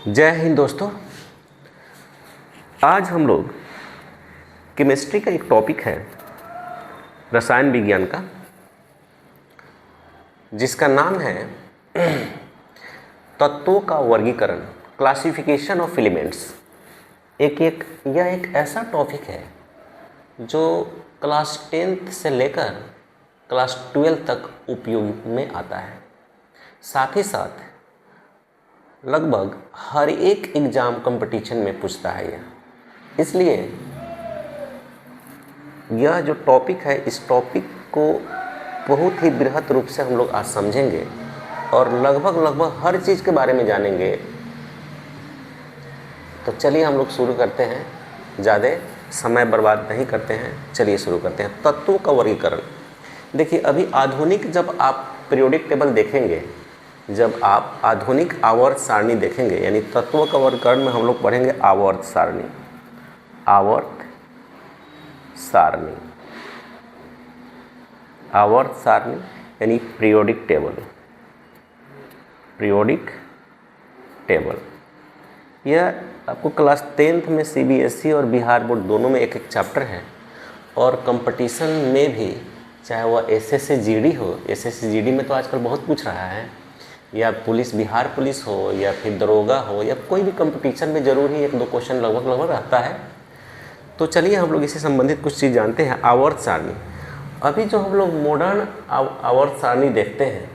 जय हिंद दोस्तों। आज हम लोग केमिस्ट्री का एक टॉपिक है रसायन विज्ञान का, जिसका नाम है तत्वों का वर्गीकरण, क्लासिफिकेशन ऑफ एलिमेंट्स। यह एक ऐसा टॉपिक है जो क्लास 10th से लेकर क्लास 12 तक उपयोग में आता है। साथ ही साथ लगभग हर एक एग्ज़ाम कंपटीशन में पूछता है यह। इसलिए यह जो टॉपिक है, इस टॉपिक को बहुत ही बृहद रूप से हम लोग आज समझेंगे और लगभग हर चीज़ के बारे में जानेंगे। तो चलिए हम लोग शुरू करते हैं, ज़्यादा समय बर्बाद नहीं करते हैं, चलिए शुरू करते हैं। तत्वों का वर्गीकरण। देखिए, अभी आधुनिक जब आप पीरियोडिक टेबल देखेंगे, जब आप आधुनिक आवर्त सारणी देखेंगे, यानी तत्वों का वर्गीकरण में हम लोग पढ़ेंगे आवर्त सारणी। आवर्त सारणी, आवर्त सारणी यानी पीरियोडिक टेबल। पीरियोडिक टेबल यह आपको क्लास 10th में CBSE और बिहार बोर्ड दोनों में एक एक चैप्टर है। और कंपटीशन में भी, चाहे वह SSC GD हो, SSC GD में तो आजकल बहुत पूछ रहा है, या पुलिस, बिहार पुलिस हो, या फिर दरोगा हो, या कोई भी कंपटीशन में ज़रूर ही एक दो क्वेश्चन लगभग रहता है। तो चलिए हम लोग इससे संबंधित कुछ चीज़ जानते हैं। आवर्त सारणी। अभी जो हम लोग मॉडर्न आवर्त सारणी देखते हैं,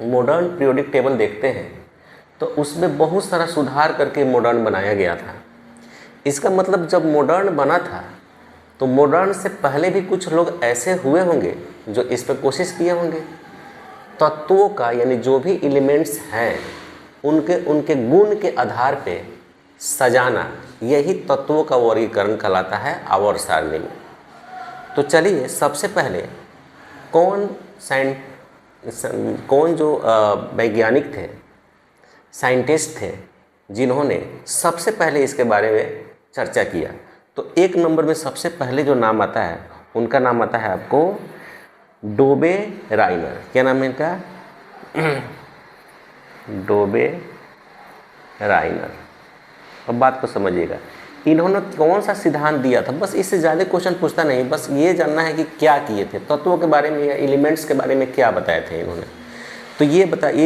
मॉडर्न पीरियोडिक टेबल देखते हैं, तो उसमें बहुत सारा सुधार करके मॉडर्न बनाया गया था। इसका मतलब जब मॉडर्न बना था तो मॉडर्न से पहले भी कुछ लोग ऐसे हुए होंगे जो इस पर कोशिश किए होंगे। तत्वों का, यानी जो भी एलिमेंट्स हैं उनके गुण के आधार पे सजाना, यही तत्वों का वर्गीकरण कहलाता है आवर्त सारणी में। तो चलिए सबसे पहले कौन जो वैज्ञानिक थे, साइंटिस्ट थे, जिन्होंने सबसे पहले इसके बारे में चर्चा किया, तो एक नंबर में सबसे पहले जो नाम आता है उनका नाम आता है आपको डोबे राइनर। क्या नाम है इनका? डोबे राइनर। अब बात को समझिएगा, इन्होंने कौन सा सिद्धांत दिया था, बस इससे ज़्यादा क्वेश्चन पूछता नहीं, बस ये जानना है कि क्या किए थे, तत्वों के बारे में या एलिमेंट्स के बारे में क्या बताए थे इन्होंने। तो ये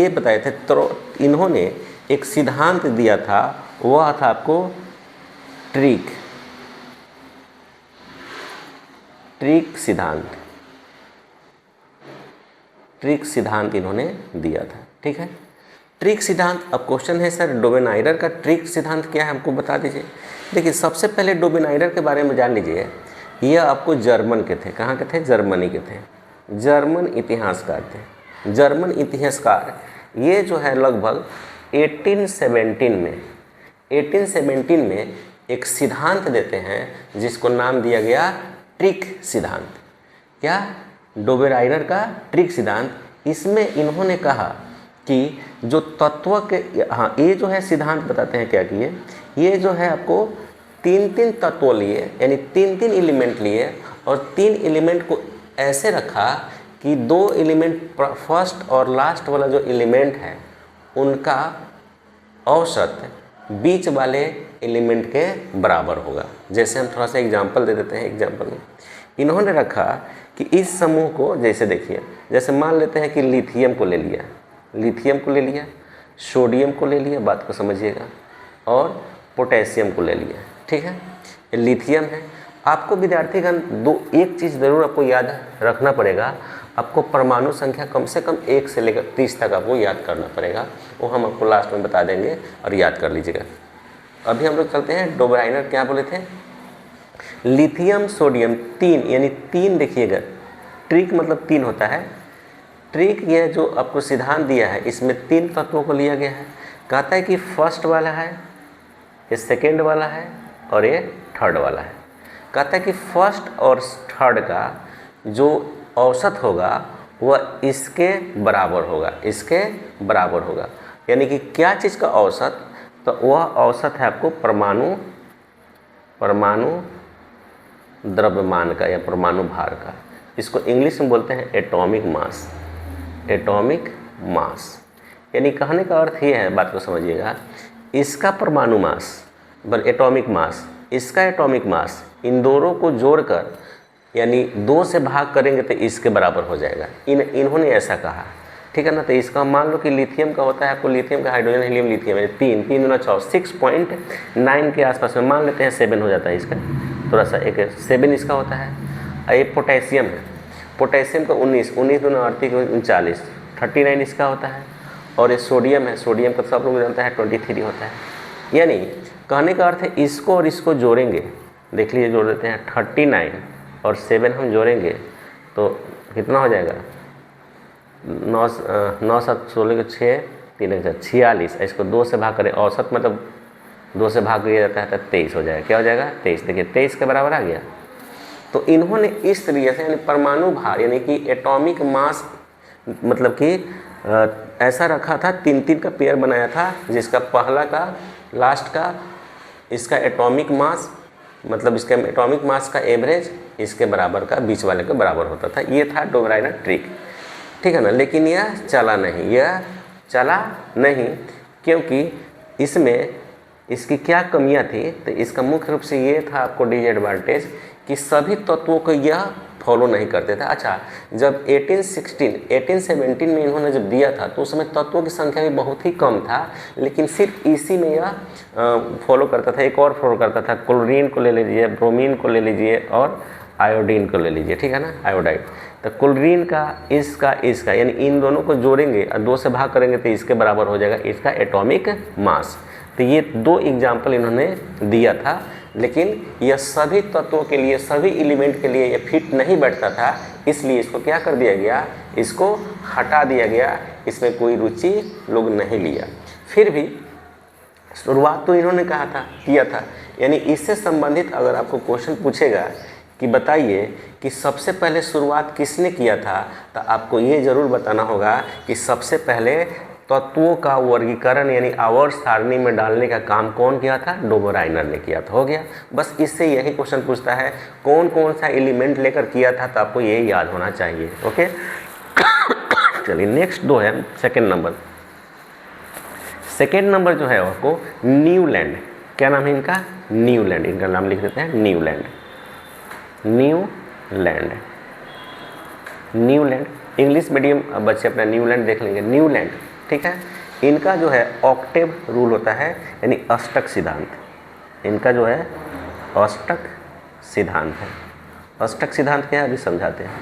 बताए थे। तो इन्होंने एक सिद्धांत दिया था, वह था आपको ट्रिक सिद्धांत। ट्रिक सिद्धांत इन्होंने दिया था, ठीक है। ट्रिक सिद्धांत। अब क्वेश्चन है सर, डोबेनाइडर का ट्रिक सिद्धांत क्या है, हमको बता दीजिए। देखिए, सबसे पहले डोबेनाइडर के बारे में जान लीजिए। यह आपको जर्मन के थे। कहाँ के थे? जर्मनी के थे। जर्मन इतिहासकार थे। जर्मन इतिहासकार ये जो है लगभग 1817 में एक सिद्धांत देते हैं जिसको नाम दिया गया ट्रिक सिद्धांत। क्या? डोबेनाइडर का ट्रिक सिद्धांत। इसमें इन्होंने कहा कि जो तत्व के, हाँ, ये जो है सिद्धांत बताते हैं क्या किए, ये जो है आपको 3 तत्व लिए, यानी 3 एलिमेंट लिए, और 3 एलिमेंट को ऐसे रखा कि 2 एलिमेंट, फर्स्ट और लास्ट वाला जो एलिमेंट है उनका औसत बीच वाले एलिमेंट के बराबर होगा। जैसे हम थोड़ा सा एग्जांपल दे देते हैं। एग्जांपल में इन्होंने रखा कि इस समूह को, जैसे देखिए, जैसे मान लेते हैं कि लिथियम को ले लिया, सोडियम को ले लिया, बात को समझिएगा, और पोटेशियम को ले लिया, ठीक है। लिथियम है। आपको विद्यार्थीगण एक चीज़ ज़रूर आपको याद रखना पड़ेगा, आपको परमाणु संख्या कम से कम 1 से लेकर 30 तक आपको याद करना पड़ेगा। वो हम आपको लास्ट में बता देंगे और याद कर लीजिएगा। अभी हम लोग चलते हैं। डोबेनाइडर क्या बोले थे? लिथियम, सोडियम, 3, यानी 3 देखिएगा, ट्रिक मतलब 3 होता है। ट्रिक यह जो आपको सिद्धांत दिया है, इसमें 3 तत्वों को लिया गया है। कहता है कि फर्स्ट वाला है, ये सेकेंड वाला है, और ये थर्ड वाला है। कहता है कि फर्स्ट और थर्ड का जो औसत होगा वह इसके बराबर होगा। यानी कि क्या चीज़ का औसत? तो वह औसत है आपको परमाणु द्रव्यमान का या परमाणु भार का। इसको इंग्लिश में बोलते हैं एटॉमिक मास। यानी कहने का अर्थ ये है, बात को समझिएगा, इसका परमाणु मास एटॉमिक मास, इसका एटॉमिक मास, इन दोनों को जोड़कर यानी 2 से भाग करेंगे तो इसके बराबर हो जाएगा। इन्होंने ऐसा कहा, ठीक है ना। तो इसका मान लो कि लिथियम का होता है, आपको लिथियम का हाइड्रोजन हीलियम लिथियम है 3 3 गुना 6 6.9 के आसपास में, मान लेते हैं 7 हो जाता है इसका, थोड़ा सा एक 7 इसका होता है। ये पोटेशियम है, पोटेशियम का 19 19 गुना 38 39 इसका होता है। और ये सोडियम है, सोडियम का सब लोग जानता है 23 होता है। यानी कहने का अर्थ है इसको और इसको जोड़ेंगे, देख लीजिए जोड़ देते हैं 39 और 7 हम जोड़ेंगे तो कितना हो जाएगा 9 7 16 के 6 3 46। इसको 2 से भाग करें, औसत मतलब 2 से भाग किया जाता है तो 23 हो जाएगा। क्या हो जाएगा 23, देखिए 23 के बराबर आ गया। तो इन्होंने इस तरीके से यानी परमाणु भार यानी कि एटॉमिक मास मतलब कि ऐसा रखा था, 3 का पेयर बनाया था, जिसका पहला का लास्ट का इसका एटॉमिक मास मतलब इसके एटॉमिक मास का एवरेज इसके बराबर का बीच वाले के बराबर होता था। ये था डोबराइनर ट्रिक, ठीक है ना। लेकिन यह चला नहीं, क्योंकि इसमें इसकी क्या कमियां थी। तो इसका मुख्य रूप से ये था आपको डिसएडवांटेज कि सभी तत्वों को यह फॉलो नहीं करते थे। अच्छा, जब 1817 में इन्होंने जब दिया था तो उस समय तत्वों की संख्या भी बहुत ही कम था, लेकिन सिर्फ इसी में यह फॉलो करता था। एक और फॉलो करता था, क्लोरीन को ले लीजिए, ब्रोमीन को ले लीजिए और आयोडीन को ले लीजिए, ठीक है ना, आयोडाइड। तो क्लोरीन का इसका यानी इन दोनों को जोड़ेंगे और 2 से भाग करेंगे तो इसके बराबर हो जाएगा इसका एटॉमिक मास। तो ये 2 एग्जाम्पल इन्होंने दिया था, लेकिन यह सभी तत्वों के लिए, सभी एलिमेंट के लिए ये फिट नहीं बैठता था, इसलिए इसको क्या कर दिया गया, इसको हटा दिया गया, इसमें कोई रुचि लोग नहीं लिया। फिर भी शुरुआत तो इन्होंने किया था। यानी इससे संबंधित अगर आपको क्वेश्चन पूछेगा कि बताइए कि सबसे पहले शुरुआत किसने किया था, तो आपको ये ज़रूर बताना होगा कि सबसे पहले तत्वों का वर्गीकरण यानी आवर्त सारणी में डालने का काम कौन किया था, डोबराइनर ने किया था। हो गया, बस इससे यही क्वेश्चन पूछता है कौन कौन सा एलिमेंट लेकर किया था, तो आपको ये याद होना चाहिए। ओके चलिए नेक्स्ट 2 है सेकेंड नंबर जो है आपको न्यूलैंड। क्या नाम है इनका, न्यूलैंड। इनका नाम लिख देते हैं न्यूलैंड। इंग्लिश मीडियम बच्चे अपना न्यूलैंड देख लेंगे, न्यूलैंड, ठीक है। इनका जो है ऑक्टेव रूल होता है यानी अष्टक सिद्धांत। इनका जो है अष्टक सिद्धांत है। अष्टक सिद्धांत क्या है अभी समझाते हैं,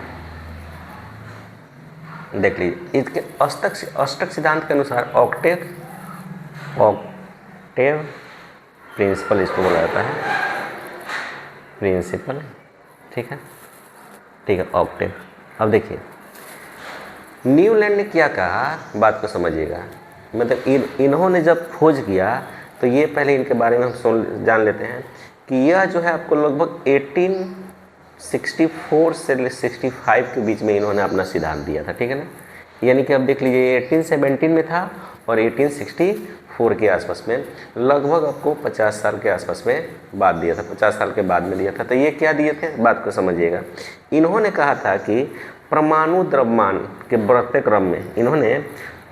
देख लीजिए। इसके अष्टक सिद्धांत के अनुसार ऑक्टेव प्रिंसिपल इसको बोला जाता है, प्रिंसिपल, ठीक है ऑक्टेव। अब देखिए न्यूलैंड ने क्या कहा, बात को समझिएगा। मतलब इन्होंने जब खोज किया तो ये पहले इनके बारे में हम जान लेते हैं कि यह जो है आपको लगभग 1864 से 65 के बीच में इन्होंने अपना सिद्धांत दिया था, ठीक है ना। यानी कि अब देख लीजिए 1817 में था और 1864 के आसपास में, लगभग आपको 50 साल के आसपास में बाद दिया था, 50 साल के बाद में दिया था। तो ये क्या दिए थे, बात को समझिएगा। इन्होंने कहा था कि परमाणु द्रव्यमान के बढ़ते क्रम में इन्होंने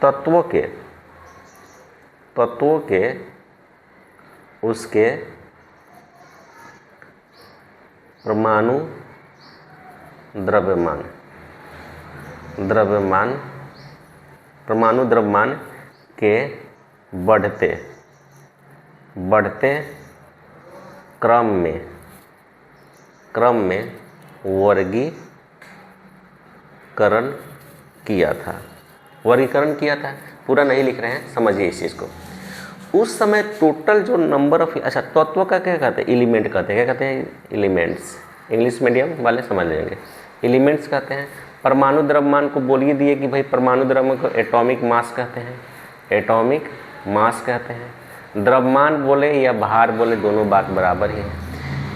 तत्वों के उसके परमाणु द्रव्यमान के बढ़ते क्रम में वर्गीकरण किया था। पूरा नहीं लिख रहे हैं, समझिए इस चीज़ को। उस समय टोटल जो नंबर ऑफ, अच्छा तत्व का क्या कहते हैं, एलिमेंट कहते हैं। क्या कहते हैं, एलिमेंट्स। इंग्लिश मीडियम वाले समझ लेंगे, एलिमेंट्स कहते हैं। परमाणु द्रव्यमान को बोलिए दिए कि भाई परमाणु द्रव्यमान को एटॉमिक मास कहते हैं। द्रव्यमान बोले या भार बोले, दोनों बात बराबर ही है।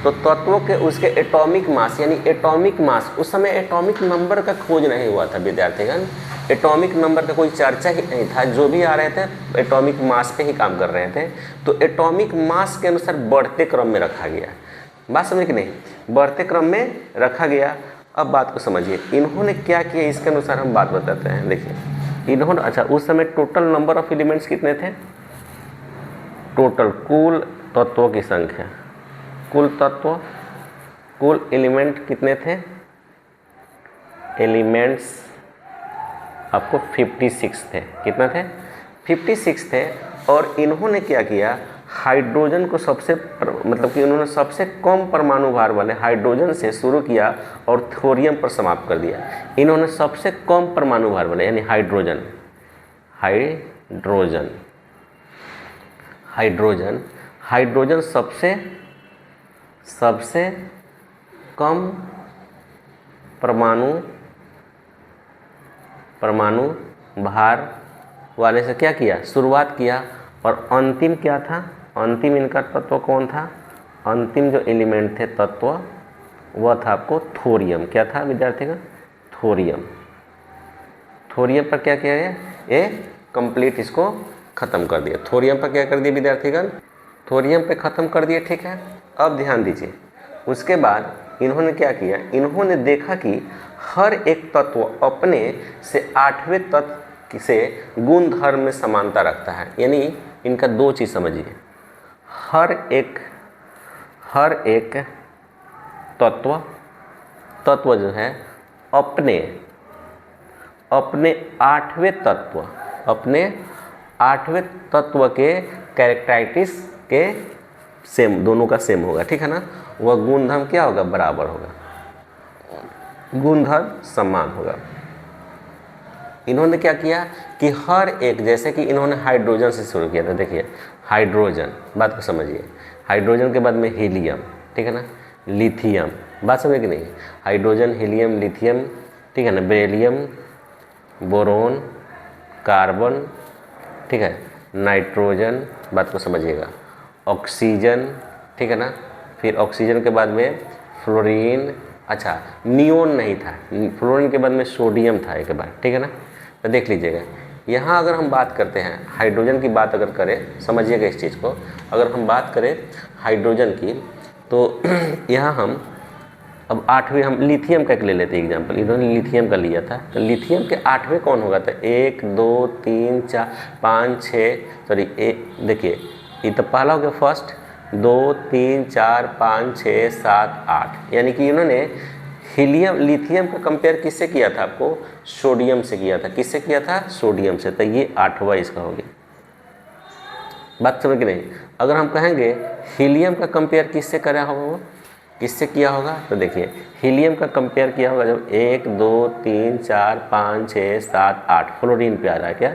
तो तत्वों के उसके एटॉमिक मास यानी एटॉमिक मास, उस समय एटॉमिक नंबर का खोज नहीं हुआ था विद्यार्थीगण, एटॉमिक नंबर का कोई चर्चा ही नहीं था। जो भी आ रहे थे एटॉमिक मास पे ही काम कर रहे थे। तो एटॉमिक मास के अनुसार बढ़ते क्रम में रखा गया, बात समझे कि नहीं, बढ़ते क्रम में रखा गया। अब बात को समझिए, इन्होंने क्या किया इसके अनुसार हम बात बताते हैं। देखिए इन्होंने, अच्छा उस समय टोटल नंबर ऑफ एलिमेंट्स कितने थे, टोटल कुल तत्वों की संख्या, कुल तत्व, कुल एलिमेंट कितने थे, एलिमेंट्स आपको 56 थे। कितना थे, 56 थे। और इन्होंने क्या किया, हाइड्रोजन को सबसे मतलब कि उन्होंने सबसे कम परमाणु भार वाले हाइड्रोजन से शुरू किया और थोरियम पर समाप्त कर दिया। इन्होंने सबसे कम परमाणु भार वाले यानी हाइड्रोजन हाइड्रोजन हाइड्रोजन हाइड्रोजन सबसे कम परमाणु भार वाले से क्या किया, शुरुआत किया। और अंतिम क्या था, अंतिम इनका तत्व कौन था, अंतिम जो एलिमेंट थे तत्व वह था आपको थोरियम। क्या था विद्यार्थीगण, थोरियम। थोरियम पर क्या किया गया, ये कंप्लीट इसको ख़त्म कर दिया। थोरियम पर क्या कर दिया विद्यार्थीगण, थोरियम पे ख़त्म कर दिया। ठीक है, अब ध्यान दीजिए, उसके बाद इन्होंने क्या किया, इन्होंने देखा कि हर एक तत्व अपने से 8वें तत्व से गुण धर्म में समानता रखता है। यानी इनका दो चीज़ समझिए, हर एक तत्व जो है अपने 8वें तत्व के कैरेक्टरिस्टिक्स के सेम, दोनों का सेम होगा। ठीक है ना, वह गुणधर्म क्या होगा, बराबर होगा, गुणधर्म समान होगा। इन्होंने क्या किया कि हर एक, जैसे कि इन्होंने हाइड्रोजन से शुरू किया था। देखिए हाइड्रोजन, बात को समझिए, हाइड्रोजन के बाद में हीलियम, ठीक है ना, लिथियम, बात समझे कि नहीं, हाइड्रोजन, हीलियम, लिथियम, ठीक है ना, बेरिलियम, बोरोन, कार्बन, ठीक है, नाइट्रोजन, बात को समझिएगा, ऑक्सीजन, ठीक है ना, फिर ऑक्सीजन के बाद में फ्लोरीन, अच्छा नियोन नहीं था, फ्लोरीन के बाद में सोडियम था एक बार। ठीक है ना, तो देख लीजिएगा यहाँ अगर हम बात करते हैं हाइड्रोजन की, बात अगर करें, समझिएगा इस चीज़ को, अगर हम बात करें हाइड्रोजन की तो यहाँ हम अब 8वें, हम लिथियम का एक ले लेते हैं एग्जाम्पल, इन्होंने लिथियम का लिया था, तो लिथियम के 8वें कौन होगा, तो 1 2 3 4 5 6, सॉरी देखिए ये तो पहला हो गया फर्स्ट, 2 3 4 5 6 7 8, यानी कि इन्होंने लिथियम का कंपेयर किससे किया था, आपको सोडियम से किया था। किससे किया था, सोडियम से, तो ये 8वां इसका हो गया। बात समझ के नहीं, अगर हम कहेंगे हीलियम का कंपेयर किससे करा होगा, वो किससे किया होगा, तो देखिए हीलियम का कंपेयर किया होगा जब 1 2 3 4 5 6 7 8 फ्लोरीन पे आ रहा है, क्या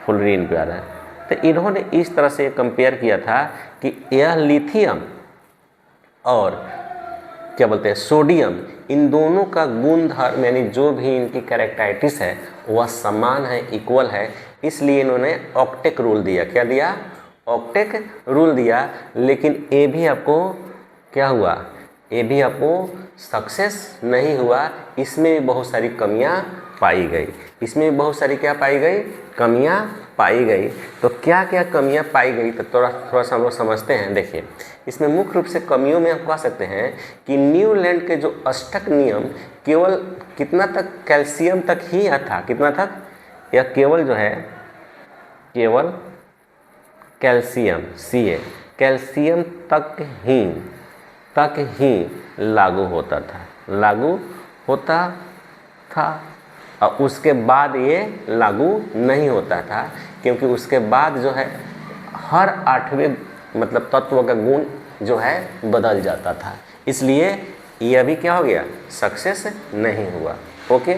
फ्लोरीन पे आ रहा है। तो इन्होंने इस तरह से कंपेयर किया था कि यह लिथियम और क्या बोलते हैं सोडियम, इन दोनों का गुण धर्म यानी जो भी इनकी कैरेक्टरिस्टिक्स है वह समान है, इक्वल है, इसलिए इन्होंने ऑक्टेक रूल दिया। क्या दिया, ऑक्टेक रूल दिया। लेकिन ये भी आपको क्या हुआ, ये भी आपको सक्सेस नहीं हुआ, इसमें भी बहुत सारी कमियां पाई गई, इसमें भी बहुत सारी क्या पाई गई, कमियां पाई गई। तो क्या क्या कमियां पाई गई, तो थोड़ा सा हम लोग समझते हैं। देखिए इसमें मुख्य रूप से कमियों में हम कह सकते हैं कि न्यूलैंड के जो अष्टक नियम केवल कितना तक, कैल्शियम तक ही था, कितना तक, यह केवल जो है केवल कैल्शियम Ca, कैल्शियम तक ही लागू होता था, और उसके बाद ये लागू नहीं होता था, क्योंकि उसके बाद जो है हर 8वें मतलब तत्व का गुण जो है बदल जाता था, इसलिए ये अभी क्या हो गया, सक्सेस नहीं हुआ। ओके,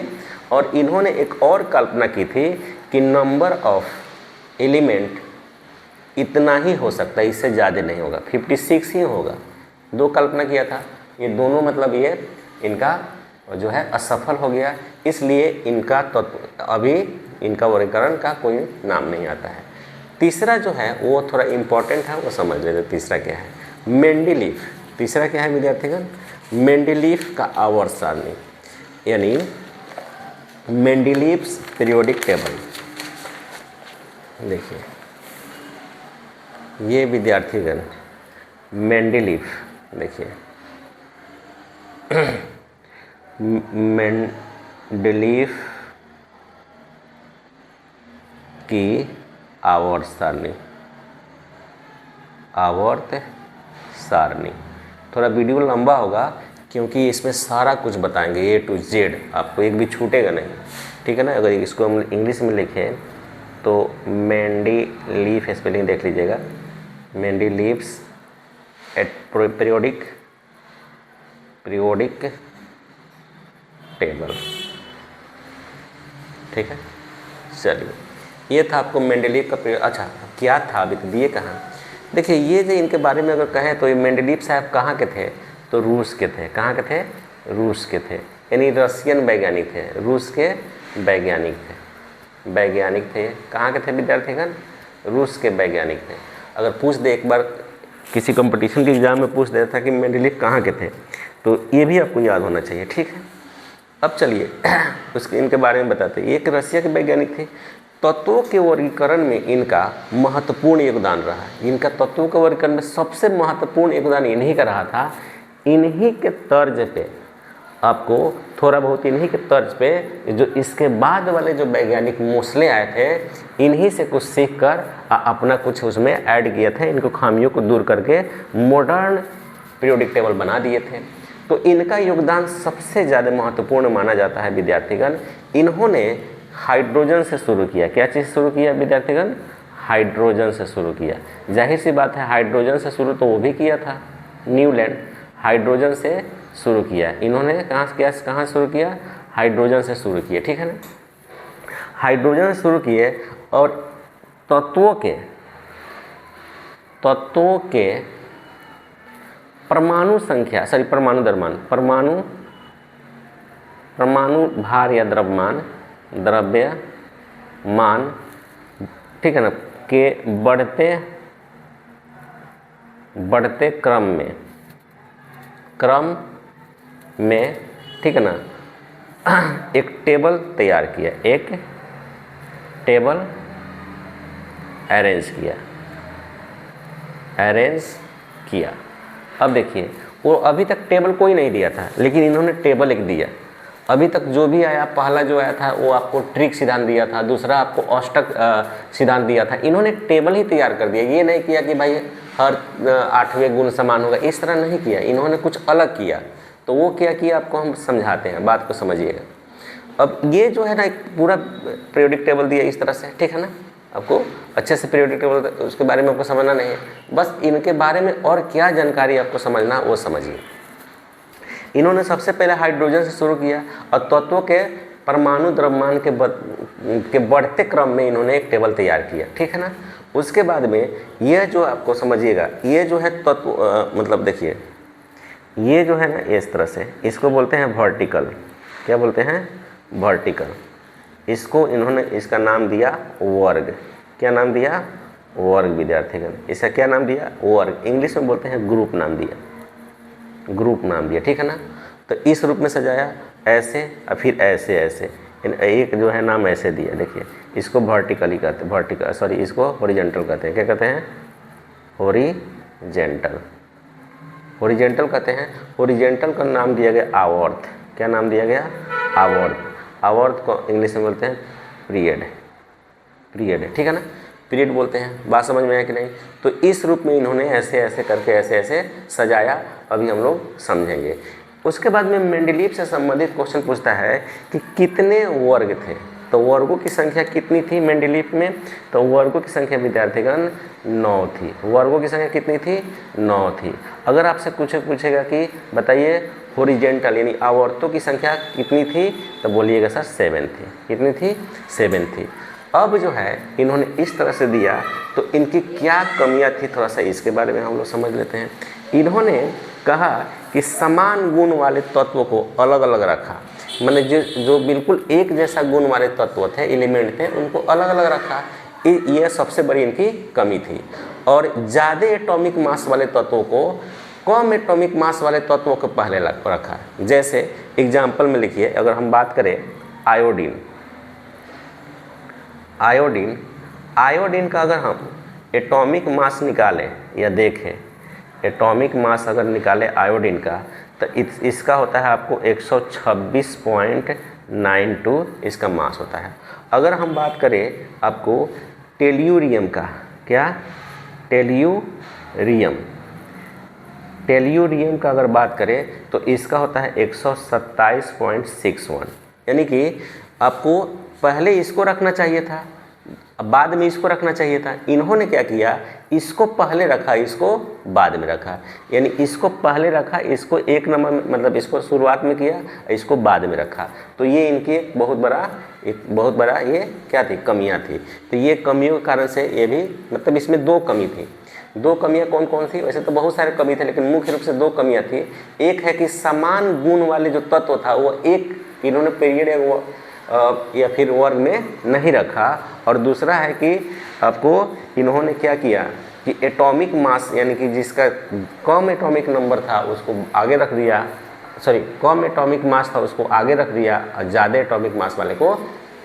और इन्होंने एक और कल्पना की थी कि नंबर ऑफ एलिमेंट इतना ही हो सकता है, इससे ज़्यादा नहीं होगा, 56 ही होगा। दो कल्पना किया था, ये दोनों मतलब ये इनका जो है असफल हो गया, इसलिए इनका तत्व अभी इनका वर्गीकरण का कोई नाम नहीं आता है। तीसरा जो है वो थोड़ा इम्पोर्टेंट है, वो समझ लेते। तीसरा क्या है, मेंडेलीफ। तीसरा क्या है विद्यार्थीगण, मेंडेलीफ का आवर्त सारणी, यानी मेंडेलीव्स पीरियोडिक टेबल। देखिए ये विद्यार्थीगण मेंडेलीफ, देखिए मेंडेलीफ की आवर्त सारणी, आवर्त सारणी। थोड़ा वीडियो लंबा होगा क्योंकि इसमें सारा कुछ बताएंगे A to Z, आपको एक भी छूटेगा नहीं, ठीक है ना। अगर इसको हम इंग्लिश में लिखें तो मेंडेलीफ स्पेलिंग देख लीजिएगा, मेंडेलीव्स एट पीरियोडिक टेबल, ठीक है। चलिए, ये था आपको मेंडेलीव का पीरियड। अच्छा, क्या था अभी तो दिए कहाँ। देखिए, ये जो इनके बारे में अगर कहें तो ये मेंडेलीव साहब कहाँ के थे, तो रूस के थे। कहाँ के थे, रूस के थे, यानी रशियन वैज्ञानिक थे, रूस के वैज्ञानिक थे। कहाँ के थे विद्यार्थीगण, रूस के वैज्ञानिक थे। अगर पूछ दे एक बार किसी कंपटीशन के एग्जाम में पूछ देता था कि मेंडेलीव कहाँ के थे, तो ये भी आपको याद होना चाहिए, ठीक है। अब चलिए उसके इनके बारे में बताते हैं। एक रशिया के वैज्ञानिक थे। तत्वों के वर्गीकरण में इनका महत्वपूर्ण योगदान रहा। इनका तत्वों के वर्गीकरण में सबसे महत्वपूर्ण योगदान इन्हीं का रहा था। इन्हीं के तर्ज पे आपको थोड़ा बहुत, इन्हीं के तर्ज पे जो इसके बाद वाले जो वैज्ञानिक मोस्ले आए थे, इन्हीं से कुछ सीख कर अपना कुछ उसमें ऐड किया था। इनको खामियों को दूर करके मॉडर्न पीरियोडिक टेबल बना दिए थे। तो इनका योगदान सबसे ज़्यादा महत्वपूर्ण माना जाता है विद्यार्थीगण। इन्होंने हाइड्रोजन से शुरू किया। क्या चीज़ शुरू किया विद्यार्थीगण, हाइड्रोजन से शुरू किया। जाहिर सी बात है, हाइड्रोजन से शुरू तो वो भी किया था, न्यूलैंड हाइड्रोजन से शुरू किया। इन्होंने कहाँ शुरू किया, हाइड्रोजन से शुरू किया, ठीक है ना। हाइड्रोजन से शुरू किए और तत्वों के परमाणु संख्या, परमाणु भार या द्रव्यमान, ठीक है ना, के बढ़ते क्रम में, ठीक है ना, एक टेबल तैयार किया, एक टेबल अरेंज किया। अब देखिए, वो अभी तक टेबल कोई नहीं दिया था, लेकिन इन्होंने टेबल एक दिया। अभी तक जो भी आया, पहला जो आया था वो आपको ट्रिक सिद्धांत दिया था, दूसरा आपको अष्टक सिद्धांत दिया था। इन्होंने टेबल ही तैयार कर दिया। ये नहीं किया कि भाई हर 8वें गुण समान होगा, इस तरह नहीं किया। इन्होंने कुछ अलग किया। तो वो क्या किया आपको हम समझाते हैं, बात को समझिएगा। अब ये जो है ना, एक पूरा पीरियोडिक टेबल दिया इस तरह से, ठीक है ना। आपको अच्छे से पीरियोडिक टेबल उसके बारे में आपको समझना नहीं है, बस इनके बारे में और क्या जानकारी आपको समझना वो समझिए। इन्होंने सबसे पहले हाइड्रोजन से शुरू किया और तत्वों के परमाणु द्रव्यमान के बढ़ते क्रम में इन्होंने एक टेबल तैयार किया, ठीक है ना। उसके बाद में यह जो आपको समझिएगा, ये जो है तत्व मतलब देखिए, ये जो है ना इस तरह से, इसको बोलते हैं वर्टिकल। क्या बोलते हैं, वर्टिकल। इसको इन्होंने इसका नाम दिया वर्ग। क्या नाम दिया, वर्ग विद्यार्थीगण। इसका क्या नाम दिया, वर्ग। इंग्लिश में बोलते हैं ग्रुप नाम दिया, ठीक है ना। तो इस रूप में सजाया, ऐसे और फिर ऐसे एक जो है नाम ऐसे दिया। देखिए, इसको वर्टिकली कहते हैं, इसको हॉरिजॉन्टल कहते हैं। क्या कहते हैं, हॉरिजॉन्टल कहते हैं। हॉरिजॉन्टल का नाम दिया गया आवर्त। क्या नाम दिया गया, आवर्त को इंग्लिश में बोलते हैं पीरियड, ठीक है ना, पीरियड बोलते हैं। बात समझ में आया कि नहीं। तो इस रूप में इन्होंने ऐसे करके ऐसे सजाया। अभी हम लोग समझेंगे। उसके बाद में मेंडेलीव से संबंधित क्वेश्चन पूछता है कि कितने वर्ग थे, तो वर्गों की संख्या कितनी थी मेंडेलीव में, तो वर्गों की संख्या विद्यार्थीगण 9 थी। वर्गों की संख्या कितनी थी, 9 थी। अगर आपसे कुछ पूछेगा कि बताइए हॉरिजॉन्टल यानी आवर्तों की संख्या कितनी थी, तो बोलिएगा सर 7 थी। कितनी थी, 7 थी। अब जो है इन्होंने इस तरह से दिया, तो इनकी क्या कमियां थी, थोड़ा सा इसके बारे में हम लोग समझ लेते हैं। इन्होंने कहा कि समान गुण वाले तत्वों को अलग अलग रखा, मैंने जो बिल्कुल एक जैसा गुण वाले तत्व थे, एलिमेंट थे, उनको अलग अलग रखा। ये सबसे बड़ी इनकी कमी थी। और ज़्यादा एटॉमिक मास वाले तत्वों को कम एटॉमिक मास वाले तत्वों को पहले रखा। जैसे एग्जाम्पल में लिखिए, अगर हम बात करें आयोडीन का अगर हम एटॉमिक मास निकालें या देखें, एटॉमिक मास अगर निकालें आयोडीन का, तो इसका होता है आपको 126.92 इसका मास होता है। अगर हम बात करें आपको टेल्यूरियम का, क्या, टेल्यूरियम। टेल्यूरियम का अगर बात करें तो इसका होता है 127.61, यानी कि आपको पहले इसको रखना चाहिए था, अब बाद में इसको रखना चाहिए था। इन्होंने क्या किया, इसको पहले रखा, इसको बाद में रखा, यानी इसको पहले रखा, इसको एक नंबर में, मतलब इसको शुरुआत में किया, इसको बाद में रखा। तो ये इनकी एक बहुत बड़ा ये क्या थी, कमियां थी। तो ये कमियों के कारण से ये भी, मतलब इसमें दो कमी थी। दो कमियां कौन कौन सी, वैसे तो बहुत सारे कमी थे, लेकिन मुख्य रूप से दो कमियां थी। एक है कि समान गुण वाले जो तत्व था वो एक इन्होंने पीरियड या फिर वर्ग में नहीं रखा, और दूसरा है कि आपको इन्होंने क्या किया कि एटॉमिक मास, यानी कि जिसका कम एटॉमिक नंबर था उसको आगे रख दिया, कम एटॉमिक मास था उसको आगे रख दिया और ज़्यादा एटॉमिक मास वाले को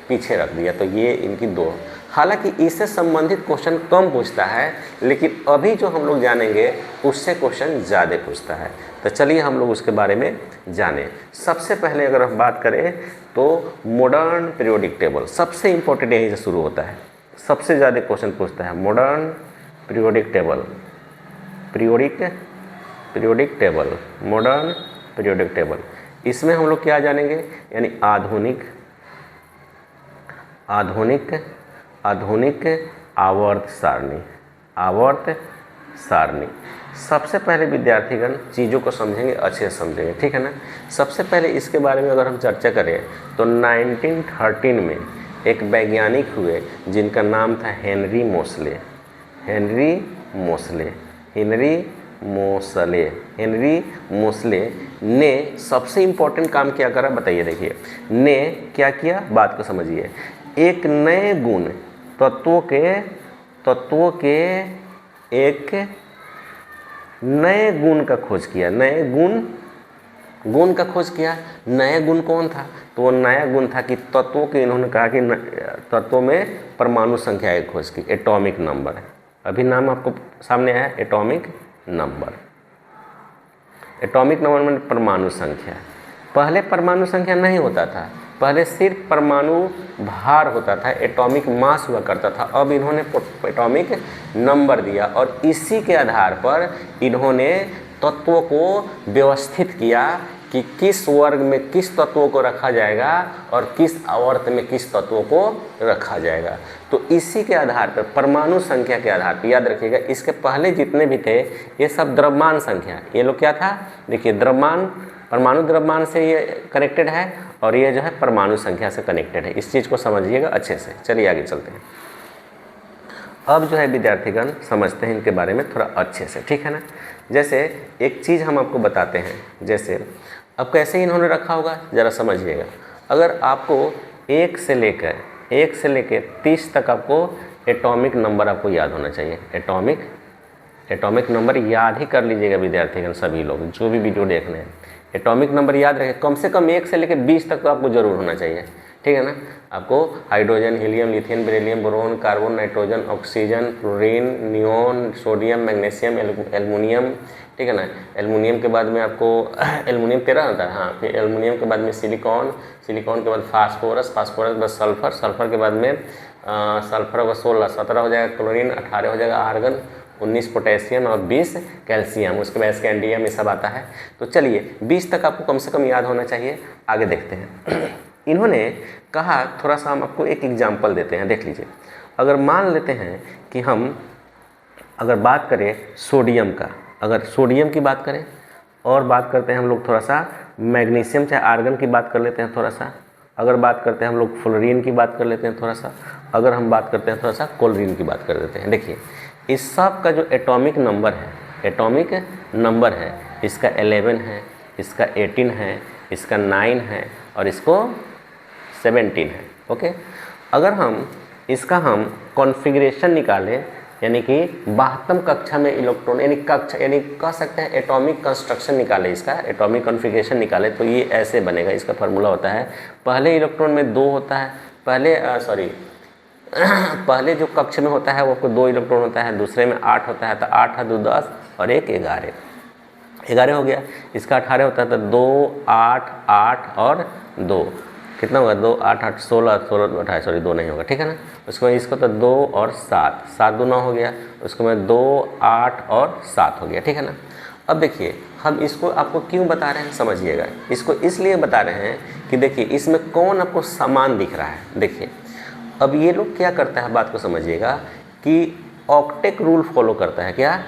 पीछे रख दिया। तो ये इनकी दो, हालांकि इससे संबंधित क्वेश्चन कम पूछता है, लेकिन अभी जो हम लोग जानेंगे उससे क्वेश्चन ज़्यादा पूछता है। तो चलिए हम लोग उसके बारे में जानें। सबसे पहले अगर हम बात करें तो मॉडर्न पीरियोडिक टेबल सबसे इम्पोर्टेंट यहीं से शुरू होता है, सबसे ज़्यादा क्वेश्चन पूछता है modern periodic table, periodic table, modern periodic table. इसमें हम लोग क्या जानेंगे, यानी आधुनिक आवर्त सारणी। सबसे पहले विद्यार्थीगण चीज़ों को समझेंगे, अच्छे से समझेंगे, ठीक है ना। सबसे पहले इसके बारे में अगर हम चर्चा करें तो 1913 में एक वैज्ञानिक हुए जिनका नाम था हेनरी मोसले ने सबसे इम्पोर्टेंट काम क्या करा, बताइए। देखिए ने क्या किया, बात को समझिए। एक नए गुण तत्वों के एक नए गुण का खोज किया, नए गुण का खोज किया। नए गुण कौन था, तो वो नया गुण था कि तत्वों के, इन्होंने कहा कि तत्वों में परमाणु संख्या की खोज की, एटॉमिक नंबर। अभी नाम आपको सामने आया, एटॉमिक नंबर में परमाणु संख्या। पहले परमाणु संख्या नहीं होता था, पहले सिर्फ परमाणु भार होता था, एटॉमिक मास हुआ करता था। अब इन्होंने एटॉमिक नंबर दिया और इसी के आधार पर इन्होंने तत्वों को व्यवस्थित किया कि किस वर्ग में किस तत्वों को रखा जाएगा और किस आवर्त में किस तत्वों को रखा जाएगा। तो इसी के आधार पर, परमाणु संख्या के आधार पर, याद रखिएगा इसके पहले जितने भी थे ये सब द्रव्यमान संख्या, ये लोग क्या था, देखिए द्रव्यमान, परमाणु द्रव्यमान से ये कनेक्टेड है और ये जो है परमाणु संख्या से कनेक्टेड है। इस चीज़ को समझिएगा अच्छे से। चलिए आगे चलते हैं। अब जो है विद्यार्थीगण समझते हैं इनके बारे में थोड़ा अच्छे से, ठीक है ना। जैसे एक चीज़ हम आपको बताते हैं, जैसे अब कैसे इन्होंने रखा होगा ज़रा समझिएगा। अगर आपको 1 से लेकर 30 तक आपको एटॉमिक नंबर आपको याद होना चाहिए। एटॉमिक नंबर याद ही कर लीजिएगा विद्यार्थीगण, सभी लोग जो भी वीडियो देख रहे हैं एटॉमिक नंबर याद रखें। कम से कम 1 से लेकर 20 तक तो आपको जरूर होना चाहिए, ठीक है ना। आपको hydrogen, helium, lithium, beryllium, boron, carbon, nitrogen, oxygen, chlorine, neon, sodium, magnesium, aluminium, ठीक है ना। एल्युमिनियम के बाद में आपको एल्युमिनियम 13 होता है, हाँ। फिर एल्युमिनियम के बाद में सिलिकॉन के बाद फास्फोरस के बाद सल्फर के बाद में सल्फर होगा 16, 17 हो जाएगा क्लोरीन, 18 हो जाएगा आर्गन, 19 पोटेशियम और 20 कैल्शियम, उसके बाद स्कैंडियम, ये सब आता है। तो चलिए 20 तक आपको कम से कम याद होना चाहिए। आगे देखते हैं। इन्होंने कहा, थोड़ा सा हम आपको एक एग्जाम्पल देते हैं, देख लीजिए। अगर मान लेते हैं कि हम अगर बात करें सोडियम का, अगर सोडियम की बात करें और बात करते हैं हम लोग थोड़ा सा मैग्नीशियम चाहे आर्गन की बात कर लेते हैं थोड़ा सा, अगर बात करते हैं हम लोग फ्लोरीन की बात कर लेते हैं थोड़ा सा, अगर हम बात करते हैं थोड़ा सा क्लोरीन की बात कर देते हैं। देखिए इस सब का जो एटॉमिक नंबर है, इसका 11 है, इसका 18 है, इसका 9 है और इसको 17 है, ओके। अगर हम इसका कॉन्फ़िगरेशन निकालें, यानी कि 72 कक्षा में इलेक्ट्रॉन, यानी कह सकते हैं एटॉमिक कंस्ट्रक्शन निकाले, इसका एटॉमिक कॉन्फ़िगरेशन निकाले तो ये ऐसे बनेगा। इसका फार्मूला होता है, पहले इलेक्ट्रॉन में 2 होता है, पहले जो कक्ष में होता है वो आपको 2 इलेक्ट्रॉन होता है, दूसरे में 8 होता है, तो 8 है 2 10 और 1 11 हो गया। इसका 18 होता है तो 2 8 8 और 2 कितना होगा 2 8 8 16 16 28 सॉरी 2 नहीं होगा, ठीक है ना। उसके बाद इसको तो 2 और 7 7 2 9 हो गया, उसके बाद 2 8 और 7 हो गया, ठीक है ना। अब देखिए हम इसको आपको क्यों बता रहे हैं समझिएगा, इसको इसलिए बता रहे हैं कि देखिए इसमें कौन आपको समान दिख रहा है। देखिए अब ये लोग क्या करता है, बात को समझिएगा कि ऑक्टेट रूल फॉलो करता है। क्या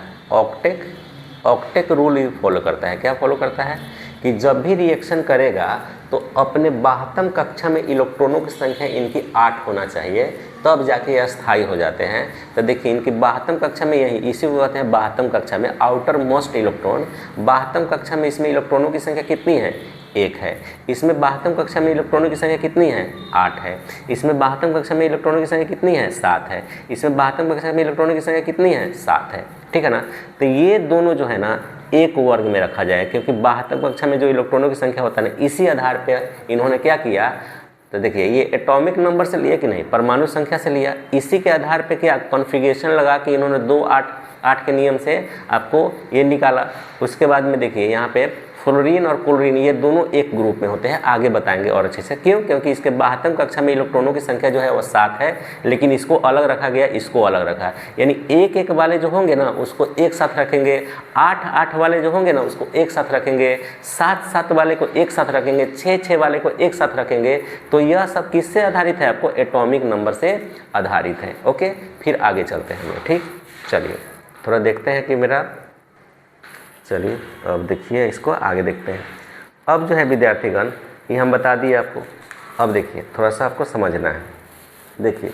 ऑक्टेट रूल फॉलो करता है, क्या फॉलो करता है कि जब भी रिएक्शन करेगा तो अपने 72 कक्षा में इलेक्ट्रॉनों की संख्या इनकी 8 होना चाहिए, तब जाके यह स्थायी हो जाते हैं। तो देखिए इनकी 72 कक्षा में यही, इसी को कहते हैं 72 कक्षा में आउटर मोस्ट इलेक्ट्रॉन। 72 कक्षा में इसमें इलेक्ट्रॉनों की संख्या कितनी है, 1 है। इसमें 72 कक्षा में इलेक्ट्रॉनों की संख्या कितनी है, 8 है। इसमें 72 कक्षा में इलेक्ट्रॉनों की संख्या कितनी है, 7 है। इसमें 72 कक्षा में इलेक्ट्रॉनों की संख्या कितनी है, 7 है, ठीक है ना। तो ये दोनों जो है ना एक वर्ग में रखा जाए, क्योंकि 72 कक्षा में जो इलेक्ट्रॉनों की संख्या होता है ना, इसी आधार पर इन्होंने क्या किया, तो देखिए ये एटॉमिक नंबर से लिया कि नहीं, परमाणु संख्या से लिया। इसी के आधार पे क्या कॉन्फ़िगरेशन लगा कि इन्होंने 2 8 8 के नियम से आपको ये निकाला। उसके बाद में देखिए यहाँ पे फ्लोरीन और क्लोरीन ये दोनों एक ग्रुप में होते हैं, आगे बताएंगे और अच्छे से क्यों, क्योंकि इसके 72 कक्षा में इलेक्ट्रॉनों की संख्या जो है वो 7 है, लेकिन इसको अलग रखा गया, इसको अलग रखा है। यानी 1 1 वाले जो होंगे ना उसको एक साथ रखेंगे, 8 8 वाले जो होंगे ना उसको एक साथ रखेंगे, 7 7 वाले को एक साथ रखेंगे, 6 6 वाले को एक साथ रखेंगे। तो यह सब किससे आधारित है, आपको एटॉमिक नंबर से आधारित है। ओके, फिर आगे चलते हैं हम, ठीक। चलिए थोड़ा देखते हैं कि मेरा, चलिए अब देखिए इसको आगे देखते हैं। अब जो है विद्यार्थीगण ये हम बता दिए आपको। अब देखिए थोड़ा सा आपको समझना है। देखिए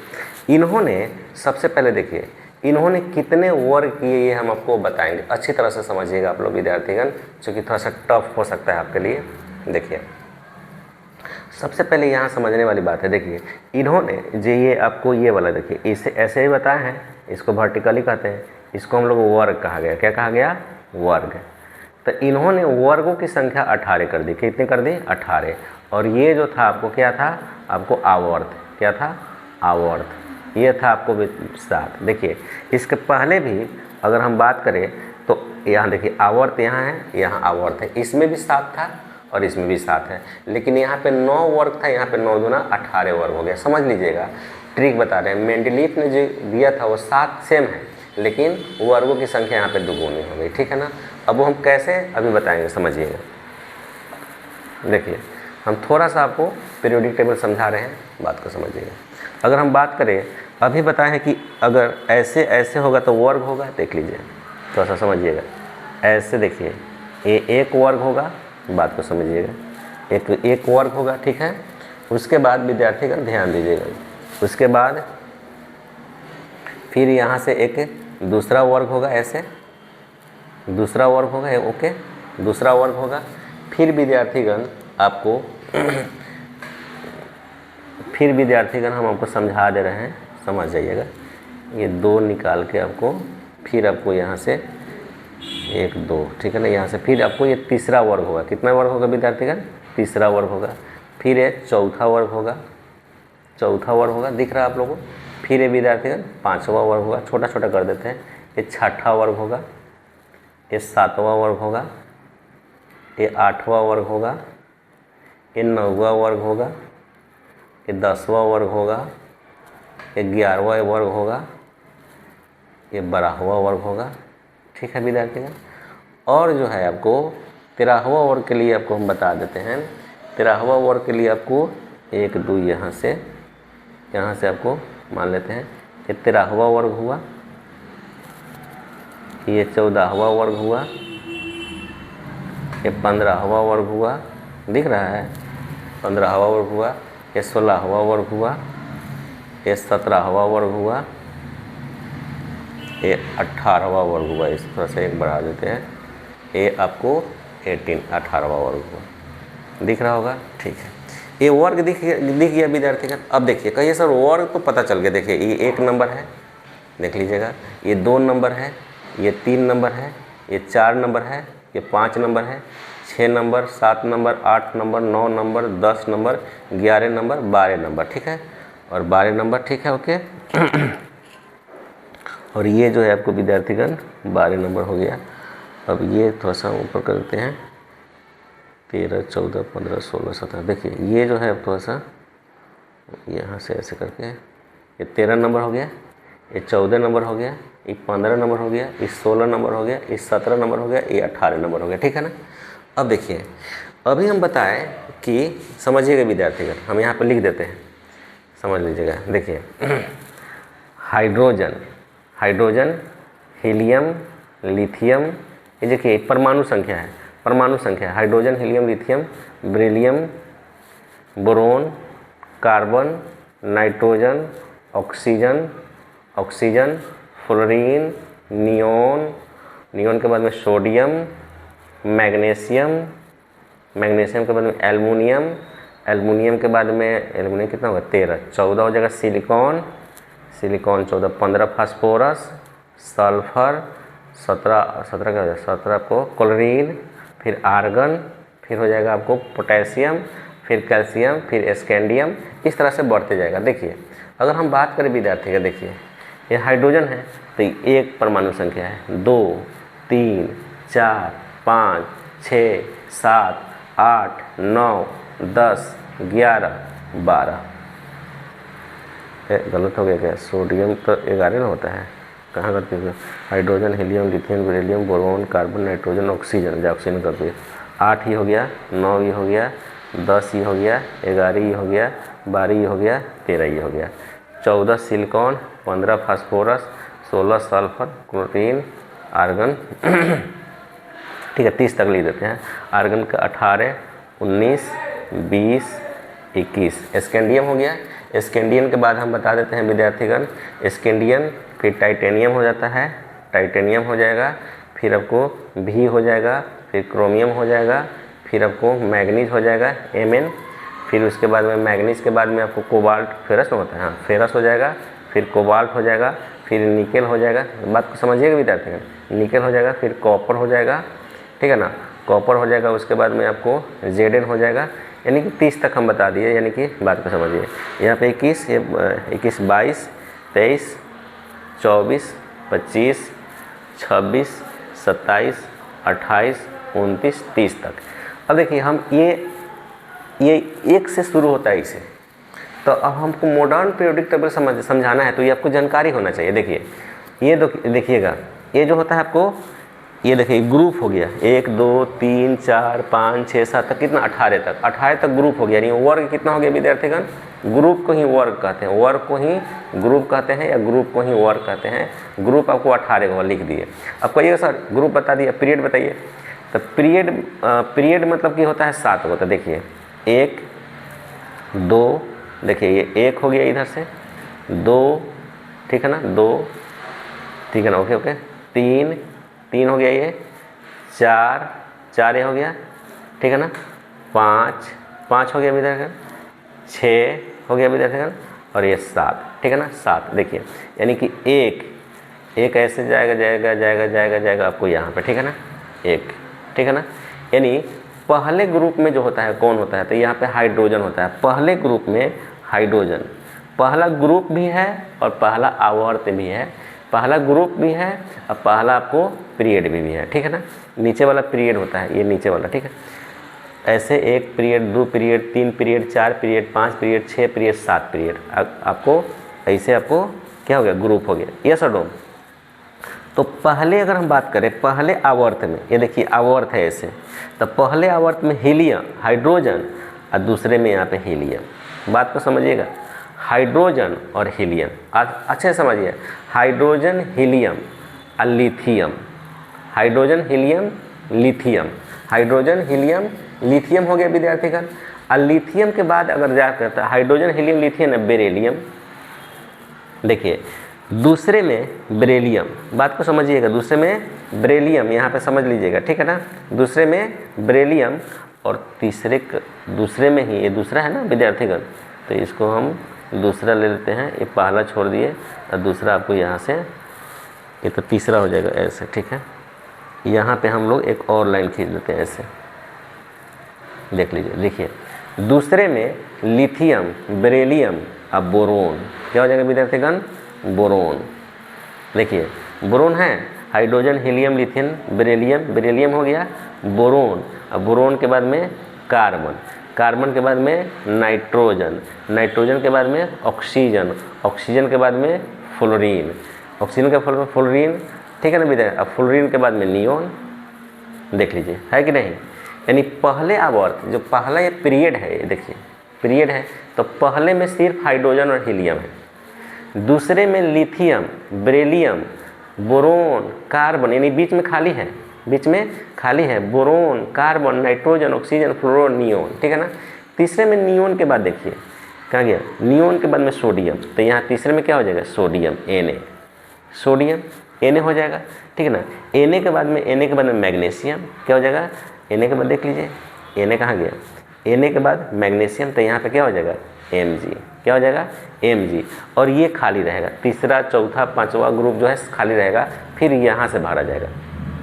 इन्होंने सबसे पहले देखिए इन्होंने कितने वर्ग किए ये हम आपको बताएंगे, अच्छी तरह से समझिएगा आप लोग विद्यार्थीगण, क्योंकि थोड़ा सा टफ हो सकता है आपके लिए। देखिए सबसे पहले यहाँ समझने वाली बात है, देखिए इन्होंने जो ये आपको ये वाला देखिए इसे ऐसे ही बताया है, इसको वर्टिकली कहते हैं, इसको हम लोग वर्ग कहा गया। क्या कहा गया, वर्ग। तो इन्होंने वर्गों की संख्या 18 कर दी, कितने कर दी, 18। और ये जो था आपको क्या था, आपको आवर्त, क्या था, आवर्त, ये था आपको 7। देखिए इसके पहले भी अगर हम बात करें तो यहाँ देखिए आवर्त यहाँ है, यहाँ आवर्त है, इसमें भी 7 था और इसमें भी 7 है, लेकिन यहाँ पे 9 वर्ग था, यहाँ पे 9 दूना 18 वर्ग हो गया। समझ लीजिएगा, ट्रिक बता रहे हैं। मेंडलीफ ने जो दिया था वो 7 सेम है, लेकिन वर्गों की संख्या यहाँ पे दुगुनी हो गई, ठीक है ना। अब वो हम कैसे अभी बताएंगे, समझिएगा। देखिए हम थोड़ा सा आपको पीरियोडिक टेबल समझा रहे हैं, बात को समझिएगा। अगर हम बात करें, अभी बताए हैं कि अगर ऐसे ऐसे होगा तो वर्ग होगा, देख लीजिए थोड़ा सा समझिएगा। ऐसे देखिए ये एक वर्ग होगा, बात को समझिएगा, एक वर्ग होगा, ठीक है। उसके बाद विद्यार्थीगण ध्यान दीजिएगा, उसके बाद फिर यहाँ से एक दूसरा वर्ग होगा, ऐसे दूसरा वर्ग होगा, ओके, दूसरा वर्ग होगा। फिर विद्यार्थीगण आपको फिर विद्यार्थीगण हम आपको समझा दे रहे हैं, समझ जाइएगा। ये 2 निकाल के आपको फिर आपको यहाँ से 1 2, ठीक है ना, यहाँ से फिर आपको ये तीसरा वर्ग होगा। कितना वर्ग होगा विद्यार्थीगण, तीसरा वर्ग होगा। फिर ये चौथा वर्ग होगा, चौथा वर्ग होगा, दिख रहा है आप लोगों को। फिर ये विद्यार्थीगण 5वां वर्ग होगा, छोटा छोटा कर देते हैं। ये 6ठा वर्ग होगा, ये 7वां वर्ग होगा, ये 8वां वर्ग होगा, ये 9वां वर्ग होगा, ये 10वां वर्ग होगा, ये 11वां वर्ग होगा, ये 12वां वर्ग होगा, ठीक है विद्यार्थीगण। और जो है आपको 13वां वर्ग के लिए आपको हम बता देते हैं। 13वां वर्ग के लिए आपको 1 2 यहाँ से आपको मान लेते हैं, ये 13वां वर्ग हुआ, ये 14वां वर्ग हुआ, ये 15वां वर्ग हुआ, दिख रहा है, 15वां वर्ग हुआ, ये 16वां वर्ग हुआ, ये 17वां वर्ग हुआ, ये 18वां वर्ग हुआ। इस तरह से एक बढ़ा देते हैं, ये आपको 18वां वर्ग हुआ, दिख रहा होगा, ठीक है। ये वर्ग दिख गया विद्यार्थीगण। अब देखिए कहिए सर वर्ग तो पता चल गया, देखिए ये 1 नंबर है, देख लीजिएगा, ये 2 नंबर है, ये 3 नंबर है, ये 4 नंबर है, ये 5 नंबर है, 6 number, 7 number, 8 number, 9 number, 10 number, 11 number, 12 number, ठीक है, और 12 नंबर, ठीक है, ओके। और ये जो है आपको विद्यार्थीगण 12 नंबर हो गया। अब ये थोड़ा सा ऊपर कर देते हैं, 13, 14, 15, 16, 17। देखिए ये जो है थोड़ा सा यहाँ से ऐसे करके, ये 13 नंबर हो गया, ये 14 नंबर हो गया, ये 15 नंबर हो गया, ये 16 नंबर हो गया, ये 17 नंबर हो गया, ये 18 नंबर हो गया। ठीक है ना। अब देखिए, अभी हम बताएं कि समझिएगा विद्यार्थीगण, हम यहाँ पर लिख देते हैं, समझ लीजिएगा। देखिए हाइड्रोजन, हीलियम, लिथियम, ये देखिए परमाणु संख्या है, परमाणु संख्या hydrogen, helium, lithium, beryllium, boron, carbon, nitrogen, oxygen, fluorine, neon के बाद में सोडियम, मैग्नीशियम के बाद में एल्युमिनियम के बाद में, एल्युमिनियम कितना होगा 13, 14 हो जाएगा सिलिकॉन 14, 15 फास्फोरस, सल्फर 17 क्या हो जाएगा 17 आपको क्लोरीन, फिर आर्गन, फिर हो जाएगा आपको पोटेशियम, फिर कैल्शियम, फिर स्कैंडियम, इस तरह से बढ़ते जाएगा। देखिए अगर हम बात करें विद्यार्थी का, देखिए ये हाइड्रोजन है तो एक परमाणु संख्या है, 2, 3, 4, 5, 6, 7, 8, 9, 10, 11, 12। गलत हो गया क्या? सोडियम तो 11 ना होता है, कहाँ करते हैं? Hydrogen, helium, lithium, beryllium, boron, carbon, nitrogen, oxygen, जो ऑक्सीजन करते हैं 8 ही हो गया, 9 ही हो गया, 10 ही हो गया, 11 ही हो गया, 12 ही हो गया, 13 ही हो गया, 14 silicon, 15 phosphorus, 16 sulphur, chlorine, argon ठीक है 30 तक ले देते हैं। आर्गन का 18, 19, 20, 21 स्कैंडियम हो गया। स्कैंडियम के बाद हम बता देते हैं विद्यार्थीगण, स्कैंडियम फिर टाइटेनियम हो जाता है, टाइटेनियम हो जाएगा, फिर आपको भी हो जाएगा, फिर क्रोमियम हो जाएगा, फिर आपको मैग्नीज हो जाएगा Mn, फिर उसके बाद में मैग्नीज के बाद में आपको कोबाल्ट, फेरस में होता है, हाँ फेरस हो जाएगा, फिर कोबाल्ट हो जाएगा, फिर निकेल हो जाएगा। बात को समझिएगा विद्यार्थीगण, निकेल हो जाएगा, फिर कॉपर हो जाएगा, ठीक है ना, कॉपर हो जाएगा, उसके बाद में आपको Zn हो जाएगा। यानी कि 30 तक हम बता दिए, यानी कि बात को समझिए। यहाँ पे 21, 22, 23, 24, 25, 26, 27, 28, 29, 30 तक। अब देखिए हम ये एक से शुरू होता है इसे, तो अब हमको मॉडर्न पीरियोडिक टेबल समझाना है, तो ये आपको जानकारी होना चाहिए। देखिए ये देखिएगा, ये जो होता है आपको, ये देखिए ग्रुप हो गया 1, 2, 3, 4, 5, 6, 7 तक, कितना 18 तक ग्रुप हो गया। यानी वर्ग कितना हो गया विद्यार्थीगण? ग्रुप को ही वर्ग कहते हैं, वर्ग को ही ग्रुप कहते हैं, या ग्रुप को ही वर्ग कहते हैं। ग्रुप आपको 18 को लिख दिए। अब कहिएगा सर ग्रुप बता दिया, पीरियड बताइए। तो पीरियड मतलब कि होता है 7 होता है। देखिए 1, 2, देखिए ये 1 हो गया, इधर से 2, ठीक है ना, 2, ठीक है ना, ओके, 3 हो गया, ये 4 ये हो गया, ठीक है ना, 5 हो गया विद्यार्थीगण, 6 हो गया विद्यार्थीगण, और ये 7, ठीक है ना, 7। देखिए यानी कि एक ऐसे जाएगा आपको यहाँ पे, ठीक है ना, 1, ठीक है ना। यानी पहले ग्रुप में जो होता है कौन होता है? तो यहाँ पे हाइड्रोजन होता है। पहले ग्रुप में हाइड्रोजन, पहला ग्रुप भी है और पहला आवर्त भी है, पहला ग्रुप भी है और पहला आपको पीरियड भी है, ठीक है ना। नीचे वाला पीरियड होता है, ये नीचे वाला, ठीक है। ऐसे 1 period, 2 period, 3 period, 4 period, 5 period, 6 period, 7 period, आपको ऐसे आपको क्या हो गया? ग्रुप हो गया। यस और नो? तो पहले अगर हम बात करें पहले आवर्त में, ये देखिए आवर्त है ऐसे, तो पहले आवर्त में हीलियम, हाइड्रोजन, और दूसरे में यहाँ पे हीलियम। बात को समझिएगा, हाइड्रोजन और हीलियम, आज अच्छे से समझिए, हाइड्रोजन, हीलियम और lithium, hydrogen, helium, lithium, hydrogen, helium, lithium हो गया विद्यार्थीगण। और लिथियम के बाद अगर जाकर तो हाइड्रोजन, हीलियम, लिथियम है बेरिलियम। देखिए दूसरे में बेरिलियम, बात को समझिएगा, दूसरे में बेरिलियम, यहाँ पे समझ लीजिएगा, ठीक है ना, दूसरे में बेरिलियम, और दूसरे में ही, ये दूसरा है ना विद्यार्थीगण, तो इसको हम दूसरा ले लेते हैं, ये पहला छोड़ दिए और दूसरा आपको यहाँ से, ये तो तीसरा हो जाएगा ऐसे, ठीक है। यहाँ पे हम लोग एक और लाइन खींच देते हैं ऐसे, देख लीजिए। देखिए दूसरे में लिथियम, बेरिलियम और बोरोन, क्या हो जाएगा विद्यार्थीगण? बोरोन। देखिए बोरोन है hydrogen, helium, lithium, beryllium, beryllium हो गया, बोरोन, अब बोरोन के बाद में कार्बन, कार्बन के बाद में नाइट्रोजन, नाइट्रोजन के बाद में ऑक्सीजन, ऑक्सीजन के बाद में फ्लोरीन, ऑक्सीजन के फ्लोरीन, ठीक है ना विद्यार्थी। अब फ्लोरीन के बाद में नियोन, देख लीजिए है कि नहीं। यानी पहले आवर्त जो पहला ये पीरियड है, ये देखिए पीरियड है, तो पहले में सिर्फ हाइड्रोजन और हीलियम है, दूसरे में लिथियम, बेरिलियम, बोरोन, कार्बन, यानी बीच में खाली है, बीच में खाली है, boron, carbon, nitrogen, oxygen, fluorine, neon, ठीक है ना। तीसरे में नियोन के बाद देखिए कहाँ गया, नियोन के बाद में सोडियम, तो यहाँ तीसरे में क्या हो जाएगा, सोडियम, Na, सोडियम Na हो जाएगा, ठीक है ना। Na के बाद में मैग्नीशियम क्या हो जाएगा, Na के बाद देख लीजिए Na कहाँ गया, Na के बाद मैग्नीशियम, तो यहाँ पे क्या हो जाएगा, Mg, क्या हो जाएगा, Mg, और ये खाली रहेगा, तीसरा चौथा पांचवा ग्रुप जो है खाली रहेगा, फिर यहाँ से भरा जाएगा।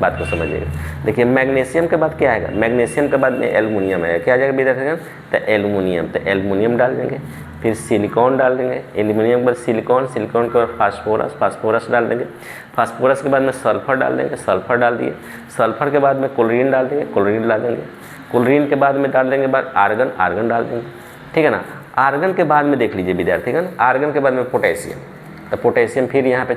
बात को समझिएगा। देखिए मैग्नीशियम के बाद क्या आएगा, मैग्नीशियम के बाद में एल्युमिनियम आएगा, क्या आ जाएगा विद्यार्थीगण, तो एल्युमिनियम, तो एल्युमिनियम डाल देंगे, फिर सिलिकॉन डाल देंगे, एल्युमिनियम के बाद सिलिकॉन, सिलिकॉन के बाद फास्फोरस, फास्फोरस डाल देंगे, फास्फोरस के बाद में सल्फर डाल देंगे, सल्फर डाल दिए, सल्फर के बाद में क्लोरीन डाल देंगे, क्लोरीन डाल देंगे, क्लोरीन के बाद में डाल देंगे बाद आर्गन, आर्गन डाल देंगे, ठीक है ना। आर्गन के बाद में देख लीजिए विद्यार्थीगण, आर्गन के बाद में पोटेशियम, तो पोटेशियम फिर यहाँ पे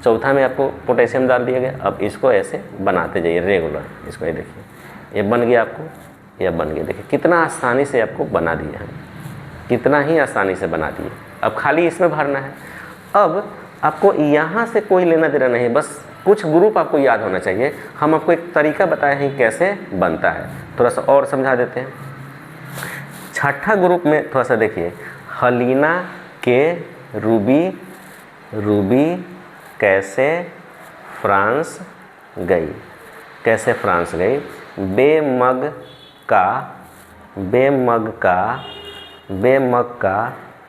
चौथा में आपको पोटेशियम डाल दिया गया। अब इसको ऐसे बनाते जाइए रेगुलर, इसको ये देखिए ये बन गया, आपको यह बन गया, देखिए कितना आसानी से आपको बना दिया है, कितना ही आसानी से बना दिए। अब खाली इसमें भरना है। अब आपको यहाँ से कोई लेना देना नहीं, बस कुछ ग्रुप आपको याद होना चाहिए। हम आपको एक तरीका बताए हैं कैसे बनता है, थोड़ा सा और समझा देते हैं। छठा ग्रुप में थोड़ा सा देखिए, हलीना के रूबी कैसे फ्रांस गई, कैसे फ्रांस गई, बेमग का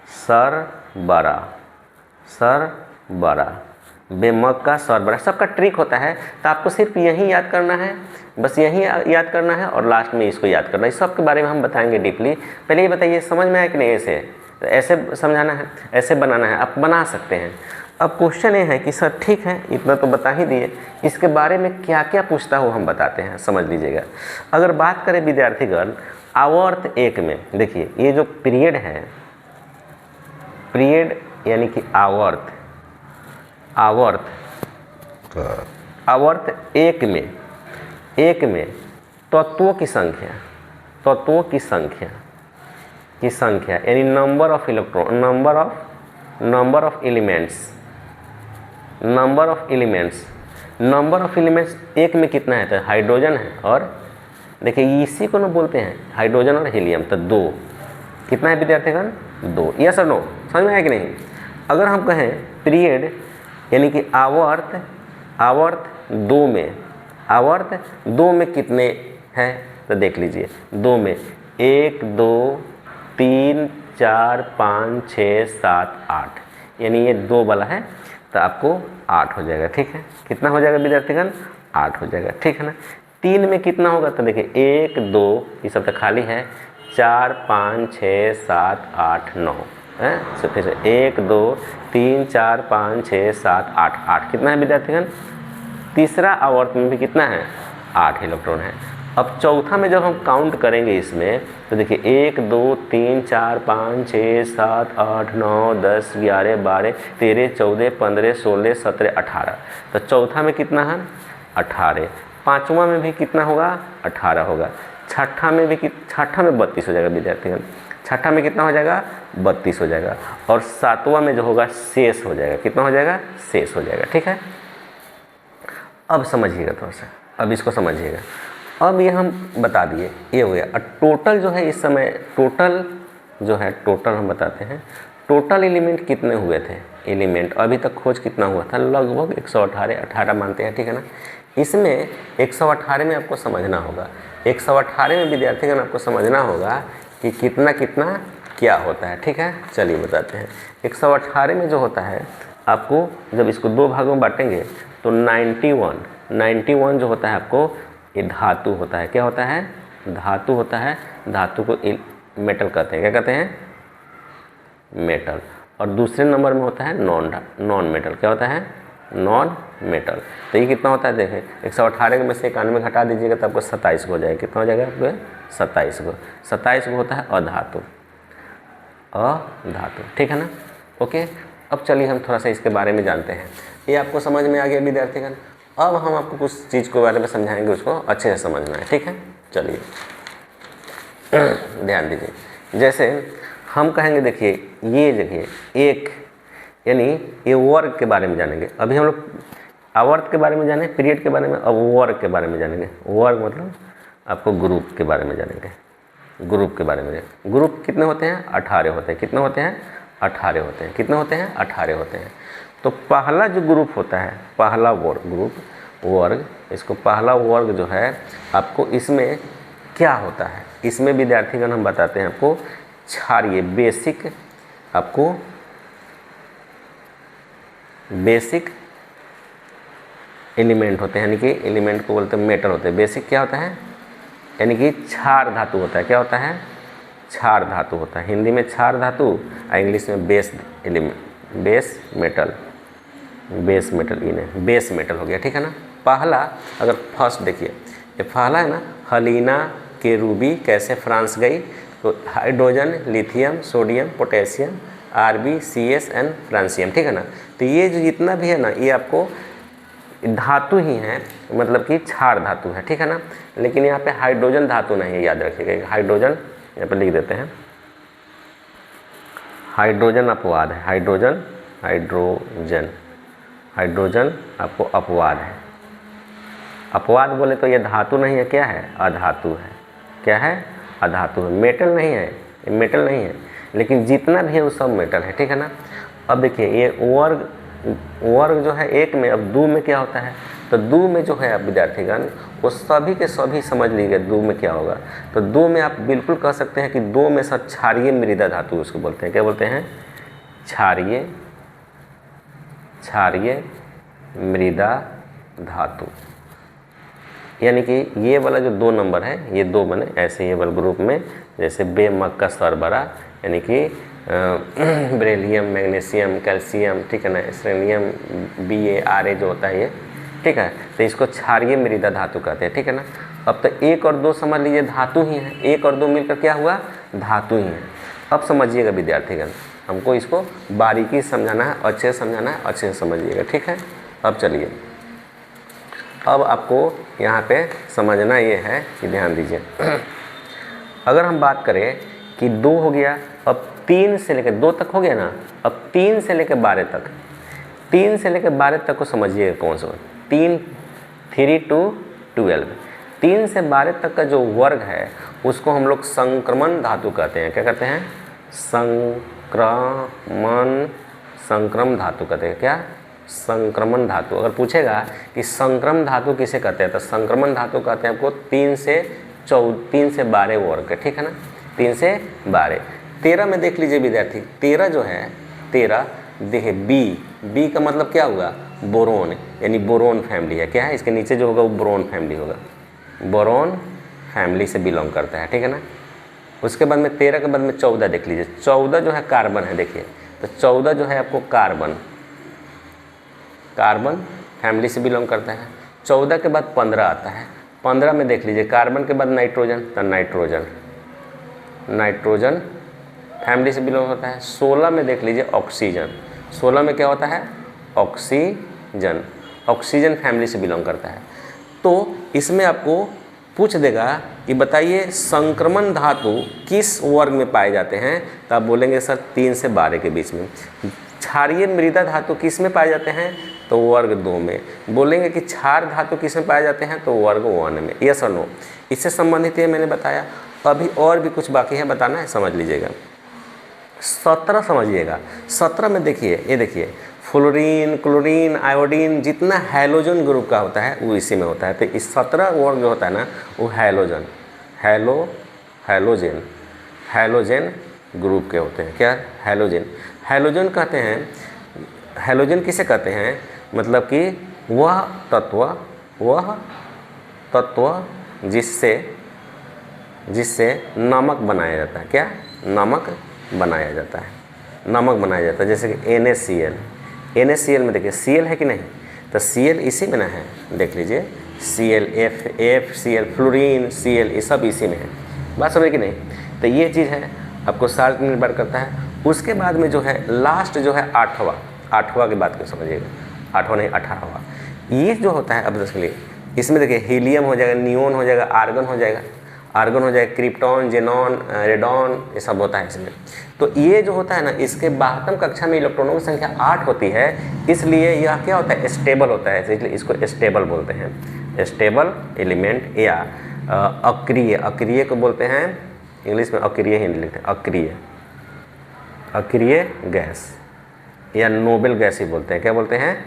सर बड़ा, बेमग का सर बड़ा, सबका ट्रिक होता है। तो आपको सिर्फ यही याद करना है, बस यही याद करना है और लास्ट में इसको याद करना है। इस सब के बारे में हम बताएंगे डीपली। पहले ये बताइए समझ में आया कि नहीं, ऐसे समझाना है, ऐसे बनाना है, आप बना सकते हैं। अब क्वेश्चन ये है कि सर ठीक है इतना तो बता ही दिए, इसके बारे में क्या क्या पूछता हो हम बताते हैं, समझ लीजिएगा। अगर बात करें विद्यार्थीगण आवर्त एक में, देखिए ये जो पीरियड है, पीरियड यानी कि आवर्त एक में तत्वों की संख्या यानी number of electron, number of elements एक में कितना है, तो हाइड्रोजन है, और देखिए इसी को ना बोलते हैं हाइड्रोजन और हीलियम, तो 2 कितना है विद्यार्थीगण, 2। यस और नो, समझ में आया कि नहीं। अगर हम कहें पीरियड यानी कि आवर्त 2 में कितने हैं, तो देख लीजिए 2 में 1 2 3 4 5 6 7 8, यानी ये 2 वाला है तो आपको 8 हो जाएगा, ठीक है। कितना हो जाएगा विद्यार्थीगण, 8 हो जाएगा, ठीक है ना। 3 में कितना होगा, तो देखिए 1 2 ये सब तो खाली है, 4 5 6 7 8 9 है, फिर से 1 2 3 4 5 6 7 8 8 कितना है विद्यार्थीगण। तीसरा आवर्त में भी कितना है, 8 इलेक्ट्रॉन है। अब चौथा में जब हम काउंट करेंगे इसमें, तो देखिए 1 2 3 4 5 6 7 8 9 10 11 12 13 14 15 16 17 18, तो चौथा में कितना है, 18। पाँचवा में भी कितना होगा, 18 होगा। छठा में 32 हो जाएगा विद्यार्थीगण, छठा में कितना हो जाएगा, 32 हो जाएगा। और सातवां में जो होगा शेष हो जाएगा, कितना हो जाएगा, शेष हो जाएगा, ठीक है। अब समझिएगा थोड़ा सा, अब इसको समझिएगा। अब ये हम बता दिए, ये हो गया। और टोटल जो है इस समय टोटल हम बताते हैं, टोटल एलिमेंट कितने हुए थे, एलिमेंट अभी तक खोज कितना हुआ था, लगभग 118 मानते हैं, ठीक है ना। इसमें 118 में आपको समझना होगा, 118 में विद्यार्थीगण आपको समझना होगा कि कितना कितना क्या होता है, ठीक है। चलिए बताते हैं। 118 में जो होता है, आपको जब इसको 2 भागों में बांटेंगे तो 91 जो होता है आपको, ये धातु होता है। क्या होता है, धातु होता है। धातु को मेटल कहते हैं, क्या कहते हैं, मेटल। और दूसरे नंबर में होता है नॉन मेटल, क्या होता है, नॉन मेटल। तो ये कितना होता है देखें, 118 में से 91 घटा दीजिएगा तो आपको 27 हो जाएगा। कितना हो जाएगा आपको? 27 को। 27 को होता है अधातु, अधातु, ठीक है ना। ओके, अब चलिए हम थोड़ा सा इसके बारे में जानते हैं। ये आपको समझ में आ गया विद्यार्थीगण। अब हम आपको कुछ चीज़ के बारे में समझाएंगे, उसको अच्छे से समझना है, ठीक है। चलिए ध्यान दीजिए। जैसे हम कहेंगे, देखिए ये देखिए एक, यानी ये वर्ग के बारे में जानेंगे। अभी हम लोग आवर्त के बारे में जाने, पीरियड के बारे में, अब वर्ग के बारे में जानेंगे। वर्ग मतलब आपको ग्रुप के बारे में जानेंगे, ग्रुप के बारे में। ग्रुप कितने होते हैं? 18 होते हैं। कितने होते हैं? 18 होते हैं। कितने होते हैं? 18 होते हैं। तो पहला जो ग्रुप होता है, पहला वर्ग, ग्रुप वर्ग, इसको पहला वर्ग जो है आपको इसमें क्या होता है, इसमें विद्यार्थीगण हम बताते हैं आपको क्षारीय, बेसिक, आपको बेसिक एलिमेंट होते हैं, यानी कि एलिमेंट को बोलते हैं मेटल होते हैं। बेसिक क्या होता है? यानी कि क्षार धातु होता है। क्या होता है? क्षार धातु होता है। हिंदी में क्षार धातु और इंग्लिश में base element, base metal, base metal, इन्हें बेस मेटल हो गया, ठीक है ना। पहला, अगर फर्स्ट देखिए, ये पहला है ना, हलीना के रूबी कैसे फ्रांस गई, तो hydrogen, lithium, sodium, potassium, R B, CSN, francium, ठीक है ना। तो ये जो जितना भी है ना, ये आपको धातु ही है, मतलब कि क्षार धातु है, ठीक है ना। लेकिन यहाँ पे हाइड्रोजन धातु नहीं है, याद रखिएगा। हाइड्रोजन यहाँ पे लिख देते हैं, हाइड्रोजन अपवाद है। हाइड्रोजन, हाइड्रोजन, हाइड्रोजन आपको अपवाद है। अपवाद बोले तो ये धातु नहीं है, क्या है? अधातु है। क्या है? अधातु है, मेटल नहीं है, ये मेटल नहीं है, लेकिन जितना भी है वो सब मेटल है, ठीक है ना। अब देखिए ये वर्ग, वर्ग जो है एक में, अब दो में क्या होता है, तो दो में जो है आप विद्यार्थीगण वो सभी के सभी समझ लीजिए दो में क्या होगा। तो दो में आप बिल्कुल कह सकते हैं कि दो में सब क्षारीय मृदा धातु उसको बोलते हैं। क्या बोलते हैं? क्षारीय, क्षारीय मृदा धातु। यानी कि ये वाला जो 2 नंबर है, ये 2 बने ऐसे, ये वाला ग्रुप में जैसे बेमक्का सरबरा, यानी कि बेरिलियम, मैग्नीशियम, कैल्शियम, ठीक है ना, सेलेनियम, BaRa जो होता है ये, ठीक है। तो इसको क्षारीय मृदा धातु कहते हैं, ठीक है ना। अब तो 1 और 2 समझ लीजिए धातु ही है, 1 और 2 मिलकर क्या हुआ? धातु ही है। अब समझिएगा विद्यार्थीगण, हमको इसको बारीकी से समझाना है, अच्छे से समझाना है, अच्छे से समझिएगा, ठीक है। अब चलिए, अब आपको यहाँ पे समझना ये है कि ध्यान दीजिए, अगर हम बात करें कि 2 हो गया, अब 3 से लेकर 2 तक हो गया ना, अब 3 से लेकर 12 तक, 3 से लेकर 12 तक को समझिएगा कौन सा? 3 to 12, 3 से 12 तक का जो वर्ग है उसको हम लोग संक्रमण धातु कहते हैं। क्या कहते हैं? संक्रमण धातु कहते हैं। क्या? संक्रमण धातु। अगर पूछेगा कि संक्रमण धातु किसे कहते हैं, तो संक्रमण धातु कहते हैं आपको 3 से 12 वर्ग, ठीक है ना। 3 से 12। 13 में देख लीजिए विद्यार्थी, 13 जो है, 13 देखिए बी का मतलब क्या होगा? बोरोन, यानी बोरोन फैमिली है। क्या है? इसके नीचे जो होगा वो बोरोन फैमिली होगा, बोरोन फैमिली से बिलोंग करता है, ठीक है ना। उसके बाद में 13 के बाद में 14 देख लीजिए, 14 जो है कार्बन है। देखिए तो 14 जो है आपको कार्बन फैमिली से बिलोंग करता है। 14 के बाद 15 आता है। 15 में देख लीजिए कार्बन के बाद नाइट्रोजन, तो नाइट्रोजन फैमिली से बिलोंग होता है। 16 में देख लीजिए ऑक्सीजन, 16 में क्या होता है? ऑक्सीजन फैमिली से बिलोंग करता है। तो इसमें आपको पूछ देगा कि बताइए संक्रमण धातु किस वर्ग में पाए जाते हैं, तो आप बोलेंगे सर 3 से 12 के बीच में। क्षारीय मृदा धातु किस में पाए जाते हैं, तो वर्ग 2 में। बोलेंगे कि क्षार धातु किस में पाए जाते हैं, तो वर्ग 1 में। यस और नो, इससे संबंधित ये मैंने बताया। अभी और भी कुछ बाकी है बताना है, समझ लीजिएगा। 17 समझिएगा। 17 में देखिए, ये देखिए फ्लोरीन, क्लोरीन, आयोडीन, जितना हैलोजन ग्रुप का होता है वो इसी में होता है। तो इस 17 वर्ग जो होता है ना, वो हैलोजन ग्रुप के होते हैं। क्या? हैलोजन कहते हैं। हैलोजन किसे कहते हैं? मतलब कि वह तत्व जिससे नमक बनाया जाता है। क्या? नमक बनाया जाता है। जैसे कि NaCl में देखिए Cl है कि नहीं, तो Cl इसी में ना है, देख लीजिए Cl, F, Cl, fluorine, Cl ये सब इसी में है। बात समझ कि नहीं? तो ये चीज़ है, आपको साल्ट निर्भर करता है। उसके बाद में जो है लास्ट जो है आठवां की बात को समझिएगा, 8वां नहीं 18वां, ये जो होता है अब दस के लिए, इसमें देखिए हीलियम हो जाएगा, नियोन हो जाएगा, आर्गन हो जाएगा, क्रिप्टॉन, जेनॉन, रेडॉन, ये सब होता है इसमें। तो ये जो होता है ना, इसके 12वीं कक्षा में इलेक्ट्रॉनों की संख्या 8 होती है, इसलिए यह क्या होता है, स्टेबल होता है, इसलिए इसको स्टेबल बोलते हैं। स्टेबल एलिमेंट या अक्रिय को बोलते हैं, इंग्लिश में अक्रिय ही लिखते हैं, अक्रिय गैस या नोबेल गैस ही बोलते हैं। क्या बोलते हैं?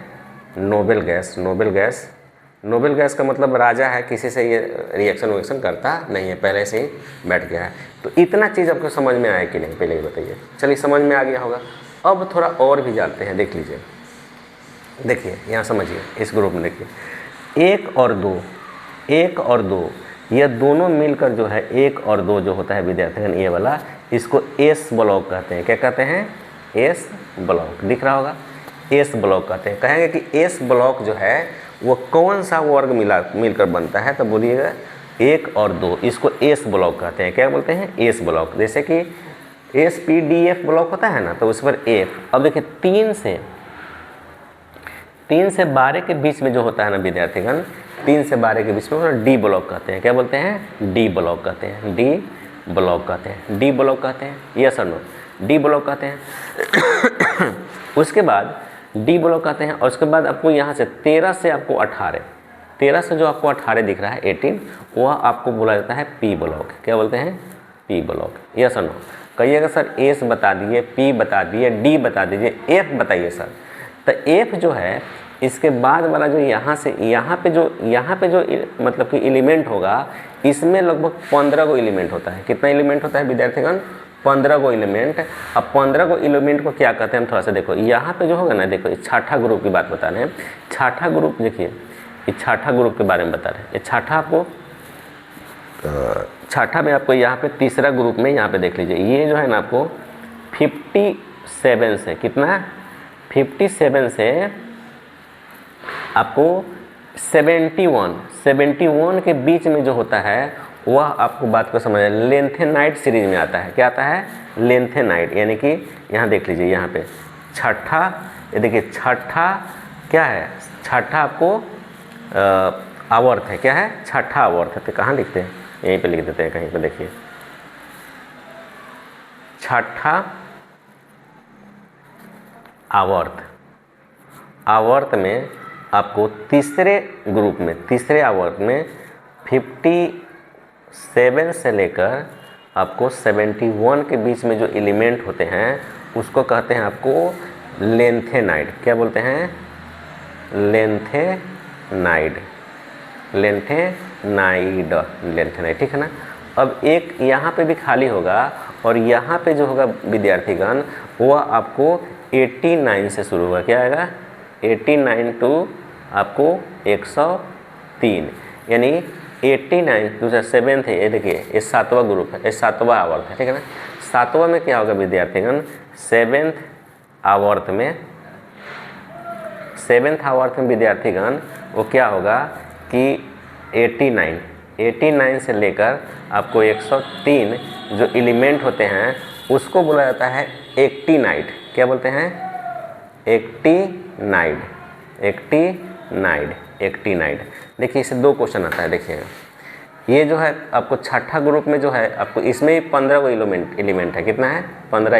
नोबेल गैस का मतलब राजा है, किसी से ये रिएक्शन करता नहीं है, पहले से ही बैठ गया है। तो इतना चीज़ आपको समझ में आया कि नहीं, पहले ही बताइए। चलिए समझ में आ गया होगा। अब थोड़ा और भी जानते हैं, देख लीजिए, देखिए यहाँ समझिए, इस ग्रुप में देखिए 1 और 2 ये दोनों मिलकर जो है 1 और 2 जो होता है विद्यार्थीगण, ये वाला, इसको एस ब्लॉक कहते हैं। क्या कहते हैं? एस ब्लॉक, दिख रहा होगा, एस ब्लॉक कहते हैं। कहेंगे कि एस ब्लॉक जो है वो कौन सा वर्ग मिलकर बनता है, तो बोलिएगा 1 और 2, इसको एस ब्लॉक कहते हैं। क्या बोलते हैं? S block. जैसे कि SPDF ब्लॉक होता है ना, तो उस पर एफ। अब देखिए 3 से 12 के बीच में जो होता है ना विद्यार्थीगण, 3 से 12 के बीच में डी ब्लॉक कहते हैं। क्या बोलते हैं? डी ब्लॉक कहते हैं, डी ब्लॉक कहते हैं, यस और नो, डी ब्लॉक कहते हैं। उसके बाद डी ब्लॉक कहते हैं, और उसके बाद आपको यहाँ से 13 से आपको 18, 13 से जो आपको 18 दिख रहा है 18, वह आपको बोला जाता है पी ब्लॉक। क्या बोलते हैं? पी ब्लॉक, यस और नो। कहिएगा सर एस बता दिए, पी बता दिए, डी बता दीजिए, एफ बताइए सर। तो एफ जो है, इसके बाद वाला जो यहाँ से यहाँ पे जो मतलब कि एलिमेंट होगा, इसमें लगभग 15 गो एलिमेंट होता है। कितना एलिमेंट होता है विद्यार्थीगण? 15 गो एलिमेंट। अब 15 गो एलिमेंट को क्या कहते हैं, हम थोड़ा सा देखो, यहाँ पे जो होगा ना, देखो ये छठा ग्रुप की बात बता रहे हैं। छठा ग्रुप देखिए, ये छठा ग्रुप के बारे में बता रहे हैं। ये छठा आपको छठा में आपको यहाँ पे तीसरा ग्रुप में यहाँ पे देख लीजिए, ये जो है ना आपको 57 से, कितना है? 57 से आपको 71 के बीच में जो होता है, वह आपको बात को समझ, लेंथेनाइड सीरीज में आता है। क्या आता है? लेंथेनाइड। यानी कि यहाँ देख लीजिए, यहाँ पे छठा, ये देखिए छठा क्या है? छठा आपको आवर्त है। क्या है? छठा आवर्त है। तो कहाँ लिखते हैं? यहीं पे लिख देते हैं कहीं पे, देखिए छठा आवर्त में आपको तीसरे ग्रुप में, तीसरे आवर्त में 57 से लेकर आपको 71 के बीच में जो एलिमेंट होते हैं, उसको कहते हैं आपको लेंथेनाइड। क्या बोलते हैं? लेंथेनाइड, ठीक है ना। अब एक यहाँ पे भी खाली होगा, और यहाँ पे जो होगा विद्यार्थीगण, वह आपको 89 से शुरू होगा। क्या आएगा? 89 टू आपको 103, यानी 89 दूसरा 7 है। ये देखिए, ये 7वां ग्रुप है, ये 7वां आवर्त है, ठीक है ना। 7वां में क्या होगा विद्यार्थीगण? 7th आवर्त में विद्यार्थीगण वो क्या होगा कि 89 से लेकर आपको 103 जो एलिमेंट होते हैं, उसको बोला जाता है एक्टिनाइड। क्या बोलते हैं? एक्टिनाइड। देखिए इससे 2 क्वेश्चन आता है। देखिए ये जो है आपको छठा ग्रुप में जो है, आपको इसमें भी 15 गो एलिमेंट है। कितना है? 15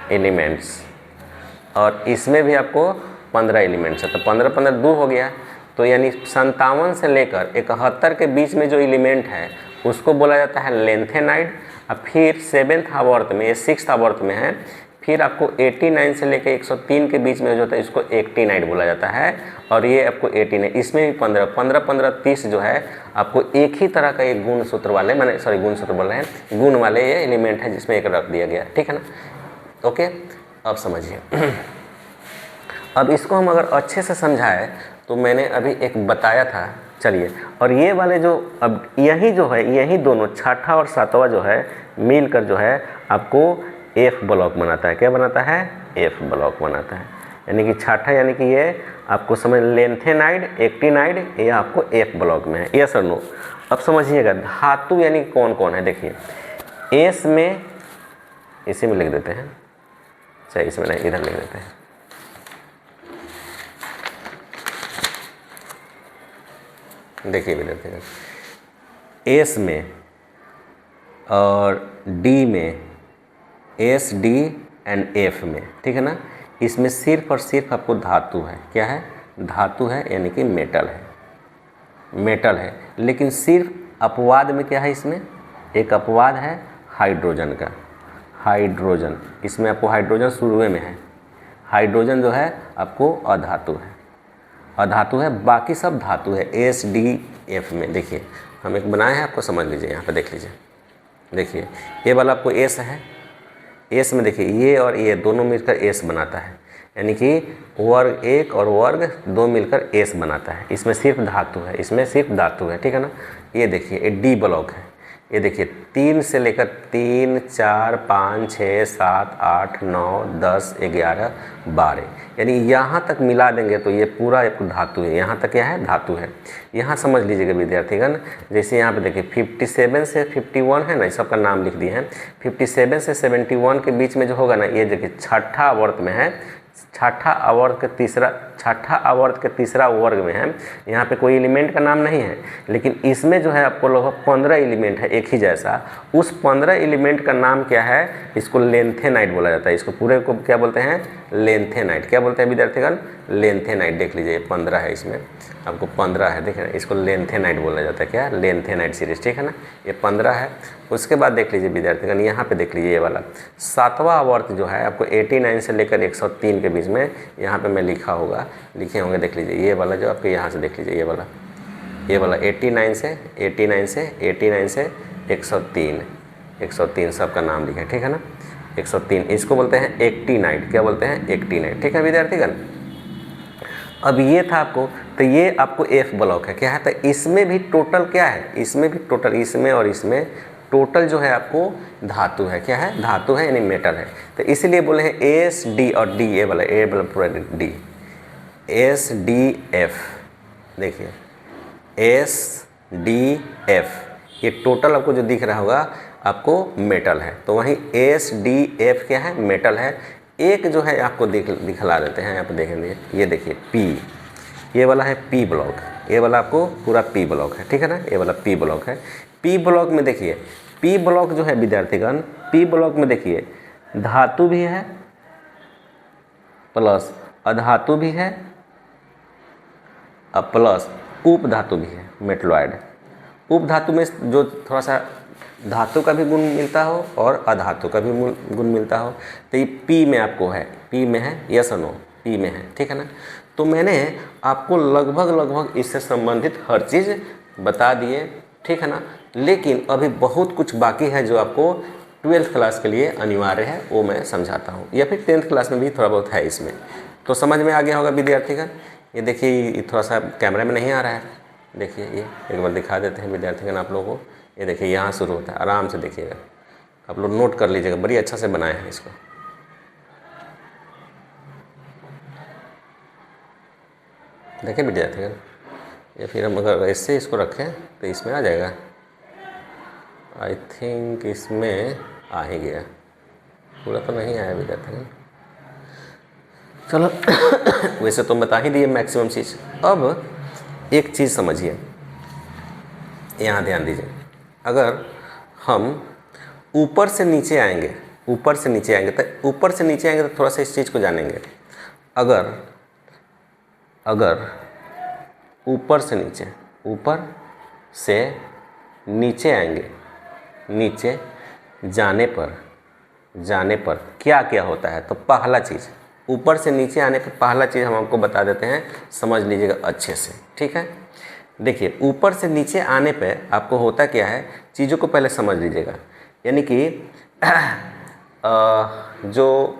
एलिमेंट्स, और इसमें भी आपको 15 एलिमेंट्स है। तो 15 2 हो गया, तो यानी 57 से लेकर 71 के बीच में जो एलिमेंट है, उसको बोला जाता है लेंथेनाइड। और फिर 7th आवर्त में, ये 6th आवर्त में है, फिर आपको 89 से लेकर 103 के बीच में जो होता है, इसको एक्टिनाइड बोला जाता है। और ये आपको 89, इसमें भी 15 30 जो है आपको एक ही तरह का एक गुण सूत्र वाले, गुण वाले ये एलिमेंट है, जिसमें एक रख दिया गया, ठीक है ना। ओके, अब समझिए। अब इसको हम अगर अच्छे से समझाएं, तो मैंने अभी एक बताया था, चलिए। और ये वाले जो अब यही जो है, यही दोनों छठा और 7वां जो है मिलकर जो है आपको एफ ब्लॉक बनाता है। क्या बनाता है? एफ ब्लॉक बनाता है। यानी कि छठा, यानी कि ये आपको समझ, लेंथेनाइड, एक्टिनाइड, ये आपको एक ब्लॉक में है, यस और नो। अब समझिएगा धातु यानी कौन कौन है। देखिए एस में, इसी में लिख देते हैं, चाहे इसमें नहीं, इधर लिख देते हैं। देखिए विद्यार्थी, एस में और डी में, एस, डी एंड एफ में, ठीक है ना, इसमें सिर्फ और सिर्फ आपको धातु है। क्या है? धातु है, यानी कि मेटल है, मेटल है। लेकिन सिर्फ अपवाद में क्या है, इसमें एक अपवाद है हाइड्रोजन का, हाइड्रोजन, इसमें आपको हाइड्रोजन शुरू में है, हाइड्रोजन जो है आपको अधातु है, अधातु है, बाकी सब धातु है एस, डी, एफ में। देखिए हम एक बनाए हैं, आपको समझ लीजिए, यहाँ पे देख लीजिए। देखिए ये वाला आपको एस है, एस में देखिए ये और ये दोनों मिलकर एस बनाता है, यानी कि वर्ग एक और वर्ग दो मिलकर एस बनाता है। इसमें सिर्फ धातु है, इसमें सिर्फ धातु है, ठीक है ना। ये देखिए ये डी ब्लॉक है, ये देखिए 3 से लेकर 3, 4, 5, 6, 7, 8, 9, 10, 11, 12, यानी यहाँ तक मिला देंगे तो ये पूरा एक धातु है। यहाँ तक क्या है? धातु है। यहाँ समझ लीजिएगा विद्यार्थीगण, जैसे यहाँ पे देखिए 57 से 51 है ना, इस सबका नाम लिख दिए हैं। 57 से 71 के बीच में जो होगा ना, ये देखिए छठा आवर्त में है, छठा आवर्त के तीसरा वर्ग में है। यहाँ पे कोई एलिमेंट का नाम नहीं है, लेकिन इसमें जो है आपको लगभग 15 एलिमेंट है एक ही जैसा। उस 15 एलिमेंट का नाम क्या है? इसको लेंथेनाइड बोला जाता है। इसको पूरे को क्या बोलते हैं? लेंथेनाइड। क्या बोलते हैं विद्यार्थीगण? लेंथेनाइड। देख लीजिए 15 है, इसमें आपको 15 है, देख रहे हैं, इसको लेंथेनाइड बोला जाता है। क्या? लेंथेनाइड सीरीज, ठीक है ना। ये 15 है। उसके बाद देख लीजिए विद्यार्थीगण, यहाँ पे देख लीजिए ये वाला 7वां आवर्त जो है आपको 89 से लेकर 103 के बीच में, यहाँ पे मैं लिखा होगा, लिखे होंगे, देख लीजिए ये वाला जो आपके यहाँ से देख लीजिए, ये वाला 89 से 103 सबका नाम लिखा है, ठीक है ना। 103 इसको बोलते हैं एक्टिनाइड। क्या बोलते हैं? एक्टिनाइड, ठीक है विद्यार्थीगण। अब ये था आपको, तो ये आपको एफ ब्लॉक है। क्या है? तो इसमें भी टोटल क्या है? इसमें भी टोटल, इसमें और इसमें टोटल जो है आपको धातु है। क्या है? धातु है, यानी मेटल है। तो इसलिए बोले हैं एस, डी और डी, ए वाला पूरा डी, एस, डी, एफ। देखिए एस, डी, एफ, ये टोटल आपको जो दिख रहा होगा आपको मेटल है। तो वहीं एस, डी, एफ क्या है? मेटल है। एक जो है आपको दिखला देते हैं, यहाँ पर देखेंगे, ये देखिए पी, ये वाला है पी ब्लॉक, ये वाला आपको पूरा पी ब्लॉक है, ठीक है ना। ये वाला पी ब्लॉक है। पी ब्लॉक में देखिए, पी ब्लॉक जो है विद्यार्थीगण, पी ब्लॉक में देखिए धातु भी है प्लस अधातु भी है और प्लस उप धातु भी है, मेटलॉइड। उप धातु में जो थोड़ा सा धातु का भी गुण मिलता हो और अधातु का भी गुण मिलता हो, तो ये पी में आपको है, पी में है, यस और नो, पी में है, ठीक है ना। तो मैंने आपको लगभग इससे संबंधित हर चीज़ बता दिए, ठीक है ना। लेकिन अभी बहुत कुछ बाकी है जो आपको 12th क्लास के लिए अनिवार्य है, वो मैं समझाता हूँ, या फिर 10th क्लास में भी थोड़ा बहुत है इसमें। तो समझ में आ गया होगा विद्यार्थीगण। ये देखिए ये थोड़ा सा कैमरा में नहीं आ रहा है, देखिए ये एक बार दिखा देते हैं विद्यार्थीगण आप लोगों को। ये देखिए यहाँ शुरू होता है, आराम से देखिएगा, आप लोग नोट कर लीजिएगा, बड़ी अच्छा से बनाए हैं इसको। देखिए विद्यार्थीगण, या फिर हम अगर ऐसे इसको रखें तो इसमें आ जाएगा। आई थिंक इसमें आ ही गया, पूरा तो नहीं आया विद्यार्थीगण। चलो वैसे तो बता ही दिए मैक्सिमम चीज़। अब एक चीज़ समझिए, यहाँ ध्यान दीजिए, अगर हम ऊपर से नीचे आएंगे तो ऊपर से नीचे आएंगे तो थोड़ा सा इस चीज़ को जानेंगे। अगर ऊपर से नीचे आएंगे, नीचे जाने पर क्या क्या होता है, तो पहला चीज़, ऊपर से नीचे आने पर पहला चीज़ हम आपको बता देते हैं, समझ लीजिएगा अच्छे से, ठीक है। देखिए ऊपर से नीचे आने पे आपको होता क्या है, चीज़ों को पहले समझ लीजिएगा। यानी कि जो